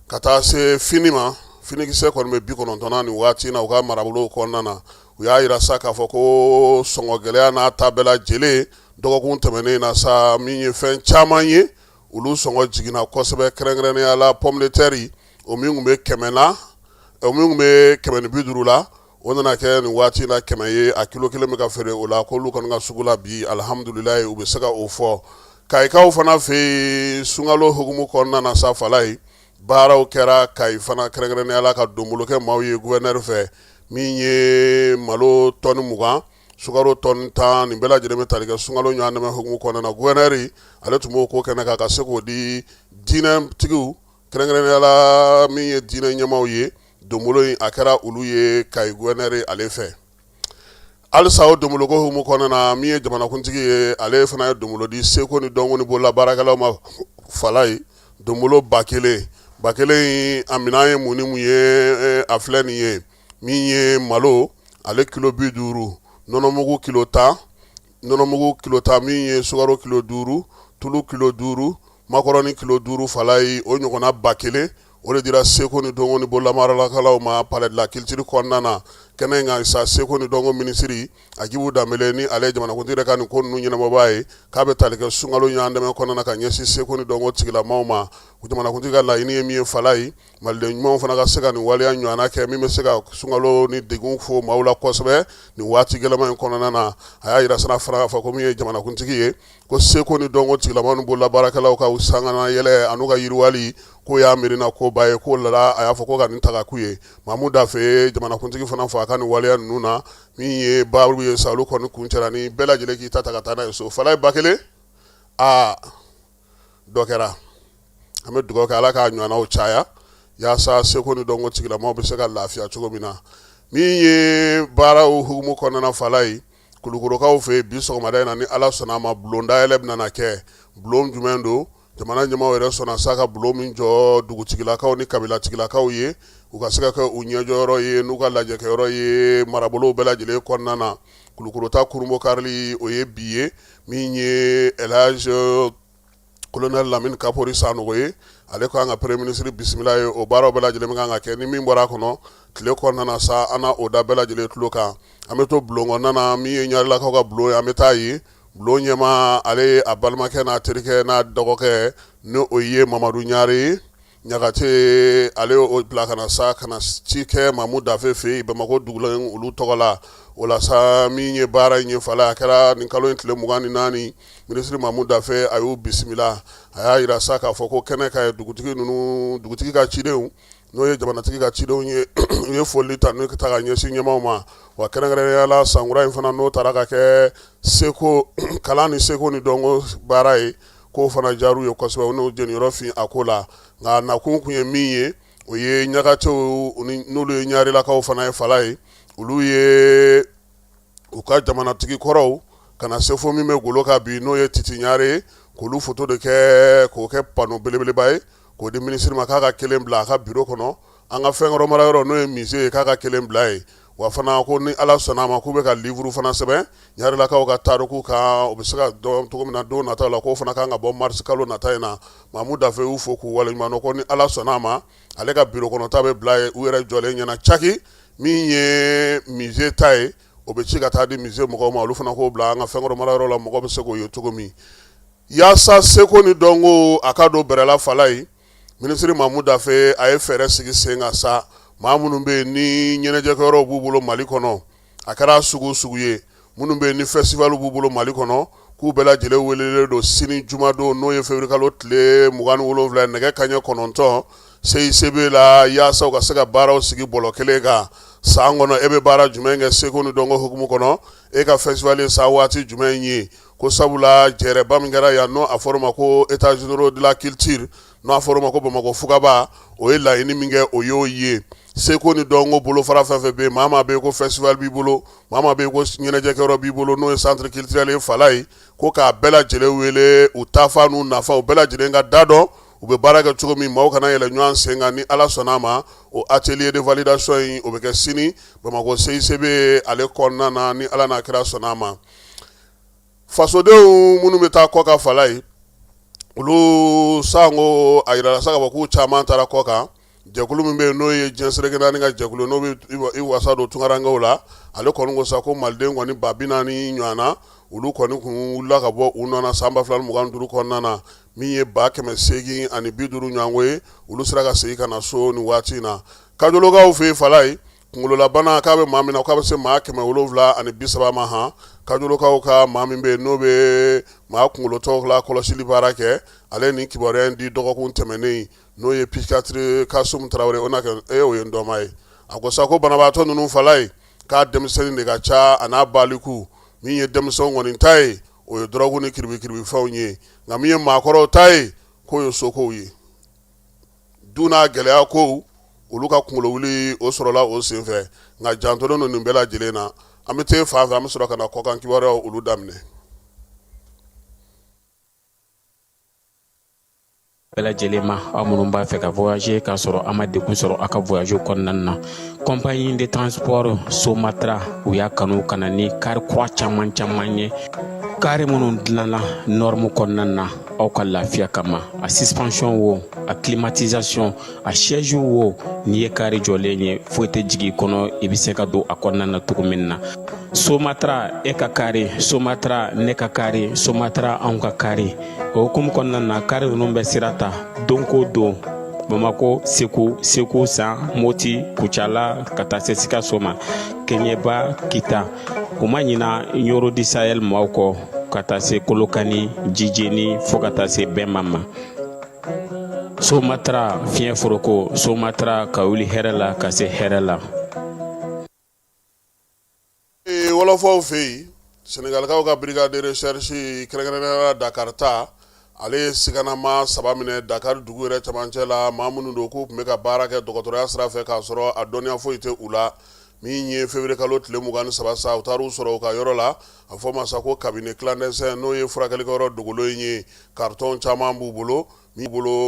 ka taa se fini ma finikisɛ kɔni bɛ 90 nin waati na u ka marabolo kɔnɔna na u y'a yira sa k'a fɔ ko sɔngɔ gɛlɛya n'a ta bɛɛ lajɛlen dɔgɔkun tɛmɛnen na sa min ye fɛn caman ye olu sɔngɔ jiginna kosɛbɛ kɛrɛnkɛrɛnnenya la pomme de terre o min tun bɛ 100 la o min tun bɛ 150 la o nana kɛ nin waati na 100 ye a kilo 1 bɛ ka feere o la k'olu kɔni ka sugu la bi alihamudulilayi u bɛ se ka o fɔ kayikaw fana fɛ yen sunkalo hukumu kɔnɔna na sa fala ye baaraw kɛra kayi fana kɛrɛnkɛrɛnnenya la ka donbolo kɛ maaw ye gouverneur fɛ min ye malo tɔni 20 sukaro tɔni 10 nin bɛɛ lajɛlen bɛ tali kɛ sunkalo ɲɔgɔnnɛmɛ hukumu kɔnɔna na gouverneur ale tun b'o ko kɛnɛ kan ka se k'o di diinɛtigiw kɛrɛnkɛrɛnnenya la min ye diinɛ ɲɛmaaw ye donbolo in a kɛra olu ye kayi gouverneur ale fɛ alisa o domolo ko humu kɔnɔna na min ye jamanakuntigi ye ale fana ye domolo di seko ni dɔnko ni bolola baarakɛlaw ma fala ye domolo 1000 in a minan ye mun ni mun ye a filɛ nin ye min ye malo ale kilo 50 nɔnɔmugu kilo 10 nɔnɔmugu kilo 10 min ye sukaro kilo 5 tulu kilo 5 makɔrɔni kilo 5 fala ye o ɲɔgɔnna 1000 o de dira seko ni dɔnko ni bolola baarakɛlaw ma palais de la culture kɔnɔna na kɛnɛ in kan sa seko ni dɔnko minisiri Agibu Danbele ni ale jamanakuntigi yɛrɛ ka nin ko ninnu ɲɛnabɔbaa ye k'a bɛ tali kɛ sunkalo ɲɔgɔndɛmɛ kɔnɔna na ka ɲɛsin seko ni dɔnko tigilamaaw ma o jamanakuntigi ka laɲini ye min ye fala ye maliden ɲumanw fana ka se ka nin waleya ɲɔgɔnna kɛ min bɛ se ka sunkalo ni degun fo maaw la kosɛbɛ nin waati gɛlɛma in kɔnɔna na a y'a yira sira fana k'a fɔ ko min ye jamanakuntigi ye ko seko ni dɔnko tigilamaaw ni bolola baarakɛlaw ka sangana yɛlɛ a n'u ka yiriwali ko y'a miirina ko ba ye ko lala a y'a fɔ ko ka nin ta ka k'u ye Mamu Dafe jamanakuntigi fana fɔ a ka nin waleya ninnu na min ye baabu ye sa olu kɔni kun cɛla ni bɛɛ lajɛlen k'i ta ka taa n'a ye so fala ye 1000 dɔ kɛra an bɛ dugawu kɛ ala k'a ɲɔgɔnnaw caya yaasa seko ni dɔnko tigilamaaw bɛ se ka lafiya cogo min na min ye baaraw hukumu kɔnɔna fala ye kulukorokaw fɛ bi sɔgɔmada in na ni ala sɔnna ma bulon dayɛlɛ bɛna kɛ bulon jumɛn don jamana ɲɛmaaw yɛrɛ sɔnna sa ka bulon min jɔ dugutigilakaw ni kabilatigilakaw ye u ka se ka kɛ u ɲɛjɔyɔrɔ ye n'u ka lajɛkɛyɔrɔ ye marabolow bɛɛ lajɛlen kɔnɔna na kulukorota kurumbo karili o ye bi ye min ye Elhaj Colonel Lamine Kapori Sanogo ye ale ko an ka premier ministre bisimila ye o baaraw bɛɛ lajɛlen kan ka kɛ ni min bɔra a kɔnɔ tile kɔnɔna na sa an na o da bɛɛ lajɛlen tulo kan an bɛ to bulon kɔnɔna na min ye ɲarilakaw ka bulon ye an bɛ taa ye bulon ɲɛma ale a balimakɛ n'a terikɛ n'a dɔgɔkɛ ni o ye Mamadu Ɲare Ɲagate ale o bila kana sa kana ci kɛ Mamu Dafe fɛ Bamako dugulen olu tɔgɔ la o la sa min ye baara in ye fala a kɛra nin kalo in tile 24 ministre Mamu Dafe a y'u bisimila a y'a yira sa k'a fɔ ko kɛnɛ ka ye dugutigi ka cidenw n'o ye jamanatigi ka cidenw ye u ye foli ta n'o ka taa ka ɲɛsin ɲɛmaaw ma wa kɛrɛnkɛrɛnnenya la sankura in fana n'o taara ka kɛ seko kalan ni seko ni dɔnko baara ye k'o fana jaru ye kosɛbɛ n'o jeniyɔrɔ fin a ko la nka nakun kun ye min ye o ye ɲagatew n'olu ye ɲarilakaw fana ye fala ye olu ye u ka jamanatigi kɔrɔw kana se fo min bɛ golo ka bi n'o ye Titi Ɲare ye k'olu foto de kɛ k'o kɛ pano belebeleba ye k'o di minisiri ma k'a ka kelen bila a ka biro kɔnɔ an ka fɛnkɔrɔ mara yɔrɔ n'o ye musée ye k'a ka kelen bila ye wa fana ko ni ala sɔnna a ma k'u bɛ ka livre fana sɛbɛn ɲarilakaw ka tariku kan o bɛ se ka dɔn cogo min na don nataw la k'o fana kan ka bɔ mars kalo nata in na Mamu Dafe y'u fo k'u waleɲuman ko ni ala sɔnna a ma ale ka biro kɔnɔ ta bɛ bila ye u yɛrɛ jɔlen ɲɛna caki min ye musée ta ye o bɛ ci ka taa di musée mɔgɔw ma olu fana k'o bila an ka fɛnkɔrɔ mara yɔrɔ la mɔgɔ bɛ se k'o ye cogo min yaasa seko ni dɔnko a ka don bɛrɛla fala ye ministre Mamu Dafe a ye fɛɛrɛ sigi sen kan sa maa minnu bɛ yen ni ɲɛnajɛkɛyɔrɔw b'u bolo Mali kɔnɔ a kɛra sugu sugu ye minnu bɛ yen ni festival b'u bolo Mali kɔnɔ k'u bɛɛ lajɛlen welelen don sini jumadon n'o ye février kalo tile 27 nɛgɛ kanɲɛ 9 CICB la yaasa u ka se ka baaraw sigi bɔlɔ kelen kan san kɔnɔ e bɛ baara jumɛn kɛ seko ni dɔnko hukumu kɔnɔ e ka festival ye sa waati jumɛn ye ko sabula jɛrɛba min kɛra yan n'o a fɔra o ma ko états généraux de la culture n'o a fɔra o ma ko Bamako fugaba o ye laɲini min kɛ o y'o ye seko ni dɔnko bolofara fɛn fɛn bɛ yen maa maa bɛ yen ko festival b'i bolo maa maa bɛ yen ko ɲɛnajɛkɛyɔrɔ b'i bolo n'o ye centre culturel ye fala ye ko k'a bɛɛ lajɛlen wele u taafa n'u nafa u bɛɛ lajɛlen ka da dɔn u bɛ baara kɛ cogo min maaw kana yɛlɛ ɲɔgɔn sen kan ni ala sɔnna a ma o atelier de validation in o bɛ kɛ sini Bamako CICB ale kɔnɔna na ni ala n'a kira sɔnna a ma fasodenw minnu bɛ taa kɔ ka fala ye olu sango a yirala sa ka fɔ k'u caman taara kɔ kan jɛkulu min bɛ yen n'o ye diɲɛserekɛ naani ka jɛkulu n'o bɛ i wasa don tunkarankew la ale kɔni ko sa ko maliden kɔni 40 ɲɔgɔnna olu kɔni kun wulila ka bɔ u nɔna san 2025 kɔnɔna na min ye 850 ani 50 ɲɔgɔnko ye olu sera ka segin ka na so ni waati in na kajolokaw fɛ yen fala ye kunkololabana k'a bɛ maa min na k'a bɛ se maa 770 ani 30 ma han kajolokaw ka maa min bɛ yen n'o bɛ maa kunkolotɔw la kɔlɔsili baara kɛ ale ni kibaruya in di dɔgɔkun tɛmɛnen n'o ye psychiatre Kasum Tarawele o na kɛ o ye n dɔnma ye a ko sa ko banabaatɔ ninnu fala ye k'a denmisɛnnin de ka ca a n'a baliku min ye denmisɛnw kɔni ta ye o ye dɔrɔgu ni kiribikiribi fɛnw ye nka min ye maakɔrɔw ta ye k'o ye sokow ye du n'a gɛlɛya kow olu ka kunkolo wuli o sɔrɔla o senfɛ nka jantolen don nin bɛɛ lajɛlen na an bɛ te fan fɛ an bɛ sɔrɔ ka na kɔkan kibaruyaw olu daminɛ. bɛɛ lajɛlen ma aw minnu b'a fɛ ka voyager k'a sɔrɔ a ma degun sɔrɔ a ka voyage kɔnɔna na compagnie de transport Somatra u y'a kanu ka na ni kari kura caman ye kari minnu dilanna norme kɔnɔna na aw ka lafiya kama a suspension wo a climatisation a siège wo n'i ye kari jɔlen ye foyi tɛ jigin kɔnɔ i bɛ se ka don a kɔnɔna na cogo min na. Somatra e ka kari, Somatra ne ka kari, Somatra anw ka kari. O hukumu kɔnɔna na kari ninnu bɛ sira ta don ko don Bamako, Segu, San, Moti, Kucala, ka taa se Sikaso ma, Keɲeba, Kita. U ma ɲina Yoro di Sahel maaw kɔ ka taa se Kolokani, Jijeni fo ka taa se Bɛnma ma. Somatra fiɲɛ foroko, Somatra ka wuli hɛrɛ la ka se hɛrɛ la. Wɔlɔfɔw fɛ yen Senegalikaw ka brigade de recherche kɛrɛnkɛrɛnnenya Dakar ta ale ye siganama 3 minɛ Dakar dugu yɛrɛ cɛmancɛ la maa minnu don k'u tun bɛ ka baara kɛ dɔgɔtɔrɔya sira fɛ k'a sɔrɔ a dɔnniya foyi tɛ u la min ye février kalo tile 23 sa u taar'u sɔrɔ u ka yɔrɔ la a fɔ ma sa ko cabinet clandestin n'o ye furakɛlikɛyɔrɔ dogolo ye carton caman b'u bolo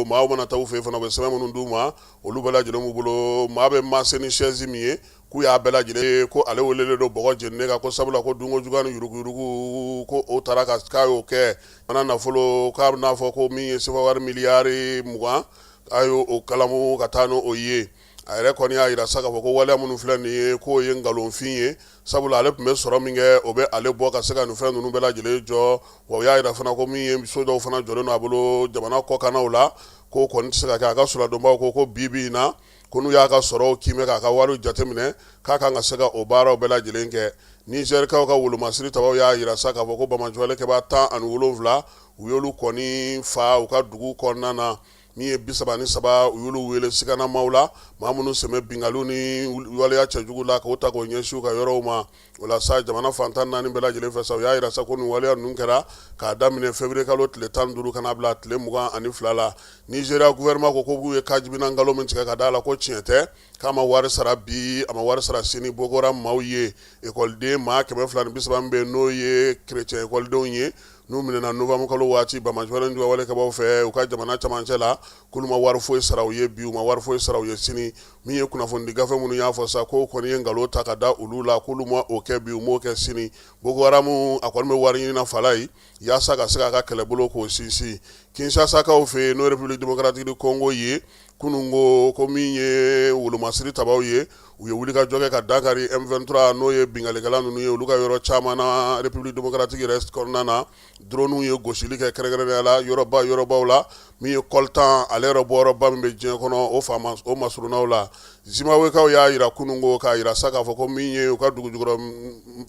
maa mana taa u fɛ fana u bɛ sɛbɛn minnu d'u ma olu bɛɛ lajɛlen b'u bolo maa bɛ maase ni chaise min ye k'u y'a bɛɛ lajɛlen ko ale welelen don bɔgɔ jeninen kan ko sabula ko dunko juguya ni yuruguyurugu ko o taara k'a y'o kɛ mana nafolo k'a bɛna fɔ ko min ye sefawari miliyari 20 a y'o kalamu ka taa n'o ye a yɛrɛ kɔni y'a yira sa k'a fɔ ko waleya minnu filɛ nin ye k'o ye nkalonfin ye sabula ale tun bɛ sɔrɔ min kɛ o bɛ ale bɔ ka se ka nin fɛn ninnu bɛɛ lajɛlen jɔ wa o y'a yira fana ko min ye so dɔw fana jɔlen don a bolo jamana kɔkannaw la k'o kɔni tɛ se ka kɛ a ka suladonbaw ko bi in na ko n'u y'a ka sɔrɔw kimɛ k'a ka wariw jateminɛ k'a kan ka se ka o baaraw bɛɛ lajɛlen kɛ Nizɛrikaw ka wolomasiri tabaw y'a yira sa k'a fɔ ko Bamajuwalekɛba 17 u y'olu kɔni fa u ka dugu kɔnɔna na min ye 33 u y'olu wele siganamaw la maa minnu sɛmɛ binkaliw ni waleya cɛjugu la k'o ta k'o ɲɛsin u ka yɔrɔw ma o la sa jamana fantan 4 bɛɛ lajɛlen fɛ sa u y'a yira sa ko nin waleya ninnu kɛra k'a daminɛ février kalo tile 15 kana bila tile 22 la Nizeriya gouvernement ko k'u ye kajibina nkalon min tigɛ ka d'a la ko tiɲɛ tɛ k'a ma wari sara bi a ma wari sara sini Boko Haram maaw ye ekɔliden maa 230 min bɛ n'o ye chrétien ekɔlidenw ye n'u minɛna novembre kalo waati Bamajuwalekɛbaw fɛ u ka jamana camancɛ la k'olu ma wari foyi sara u ye bi u ma wari foyi sara u ye sini min ye kunnafoni gafe minnu y'a fɔ sa ko kɔni ye nkalon ta ka da olu la k'olu ma o kɛ bi u m'o kɛ sini Boko Haram a kɔni bɛ wari ɲini na fala ye yaasa ka se k'a ka kɛlɛbolo k'o sinsin Kinshasakaw fɛ n'o ye République démocratique du Congo ye kunungo ko min ye wolomasiri tabaw ye u ye wuli ka jɔ kɛ ka Dakari M23 n'o ye bingalikɛla ninnu ye olu ka yɔrɔ caman na République démocratique yɛrɛ kɔnɔna na drone ye gosili kɛ kɛrɛnkɛrɛnnenya la yɔrɔbaw la min ye coltan ale yɛrɛ bɔyɔrɔba min bɛ diɲɛ kɔnɔ o masurunnaw la Zimawekaw y'a yira kunungo k'a yira sa k'a fɔ ko min ye u ka dugujukɔrɔ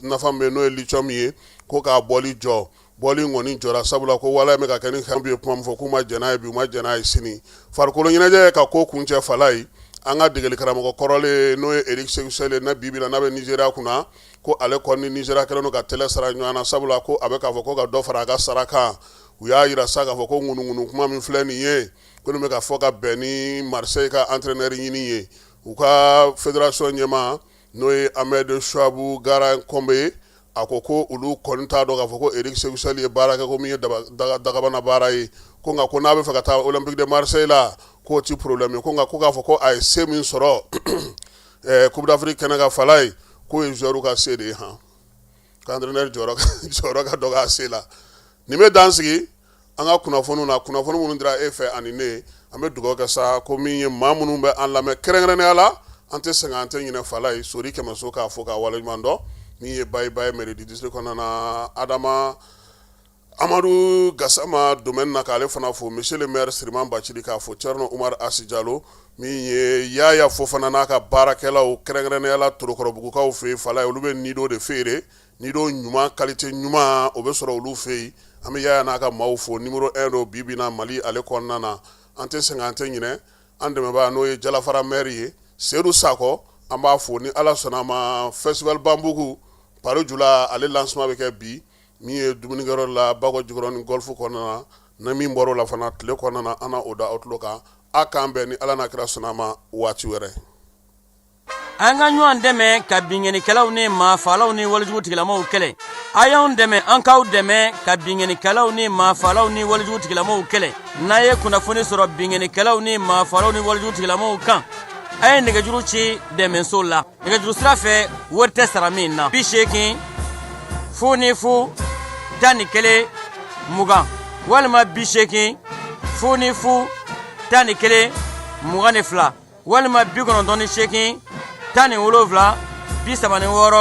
nafa min bɛ n'o ye lithium ye ko k'a bɔli jɔ bɔli ŋɔni jɔra sabula ko wala bɛ ka kɛ ni kan bi ye kuma min fɔ k'u ma jɛn n'a ye bi u ma jɛn n'a ye sini farikolo ɲɛnajɛ ka ko kuncɛ fala ye an ka degeli karamɔgɔ kɔrɔlen n'o ye Eric Sekusele na bibi la n'a bɛ Nizeriya kunna ko ale kɔni ni Nizeriya kɛlen don ka tɛlɛ sara ɲɔgɔn na sabula ko a bɛ k'a fɔ ko ka dɔ fara a ka sara kan u y'a yira sa k'a fɔ ko ŋunuŋunu kuma min filɛ nin ye ko nin bɛ ka fɔ ka bɛn ni Marseille ka entraîneur ɲini ye u ka fédération ɲɛmaa n'o ye Ahmed Chouabou Gara Kombe a ko olu kɔni t'a dɔn k'a fɔ ko Eric Sekusele ye baara kɛ ko min ye dagabana baara ye ko nka ko n'a bɛ fɛ ka taa Olympique de Marseille la k'o ti problème ye ko nka ko k'a fɔ ko a ye se min sɔrɔ Coupe d'Afrique kɛnɛ ka fala ye k'o ye joueur ka se de ye han ka entraîneur jɔyɔrɔ ka dɔgɔ a se la nin bɛ dan sigi an ka kunnafoniw na kunnafoni minnu dira e fɛ ani ne an bɛ dugawu kɛ sa ko min ye maa minnu bɛ an lamɛn kɛrɛnkɛrɛnnenya la an tɛ sɛgɛn an tɛ ɲinɛ fala ye Sori Kɛmɛso k'a fɔ k'a waleɲuman dɔn min ye Baye Mairie district kɔnɔna na Adama Amadou Gassama domaine na k'ale fana fo monsieur le maire Siriman Bacili k'a fo Thierno Umar Asi Diallo min ye Yaya Fofana n'a ka baarakɛlaw kɛrɛnkɛrɛnnenya la Torokɔrɔbugukaw fɛ yen fala ye olu bɛ nido de feere nido ɲuman qualité ɲuman o bɛ sɔrɔ olu fɛ yen an bɛ Yaya n'a ka maaw fo numéro 1 do bibi na Mali ale kɔnɔna na an tɛ sɛgɛn an tɛ ɲinɛ an dɛmɛbaa n'o ye Jalafara maire ye Seydou Sakɔ an b'a fo ni Ala sɔnna ma festival Bambugu Paro Jula ale lancement bɛ kɛ bi min ye dumunikɛyɔrɔ la Bakɔ Jikɔrɔ ni golf kɔnɔna na min bɔr'o la fana tile kɔnɔna na an na o da aw tulo kan a k'an bɛn ni Ala n'a kira sɔnna ma waati wɛrɛ an ka ɲɔgɔn dɛmɛ ka bingenikɛlaw ni maafalaw ni walijugutigilamɔgɔw kɛlɛ. A y'anw dɛmɛ an k'aw dɛmɛ ka bingenikɛlaw ni maafalaw ni walijugutigilamɔgɔw kɛlɛ. N'a ye kunnafoni sɔrɔ bingenikɛlaw ni maafalaw ni walijugutigilamɔgɔw kan, a ye nɛgɛjuru ci dɛmɛso la. Nɛgɛjuru sira fɛ wari tɛ sara min na. 80 00 11 20 walima 80 00 11 22 walima 98 17 36 75.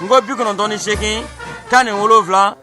Ngo 98 17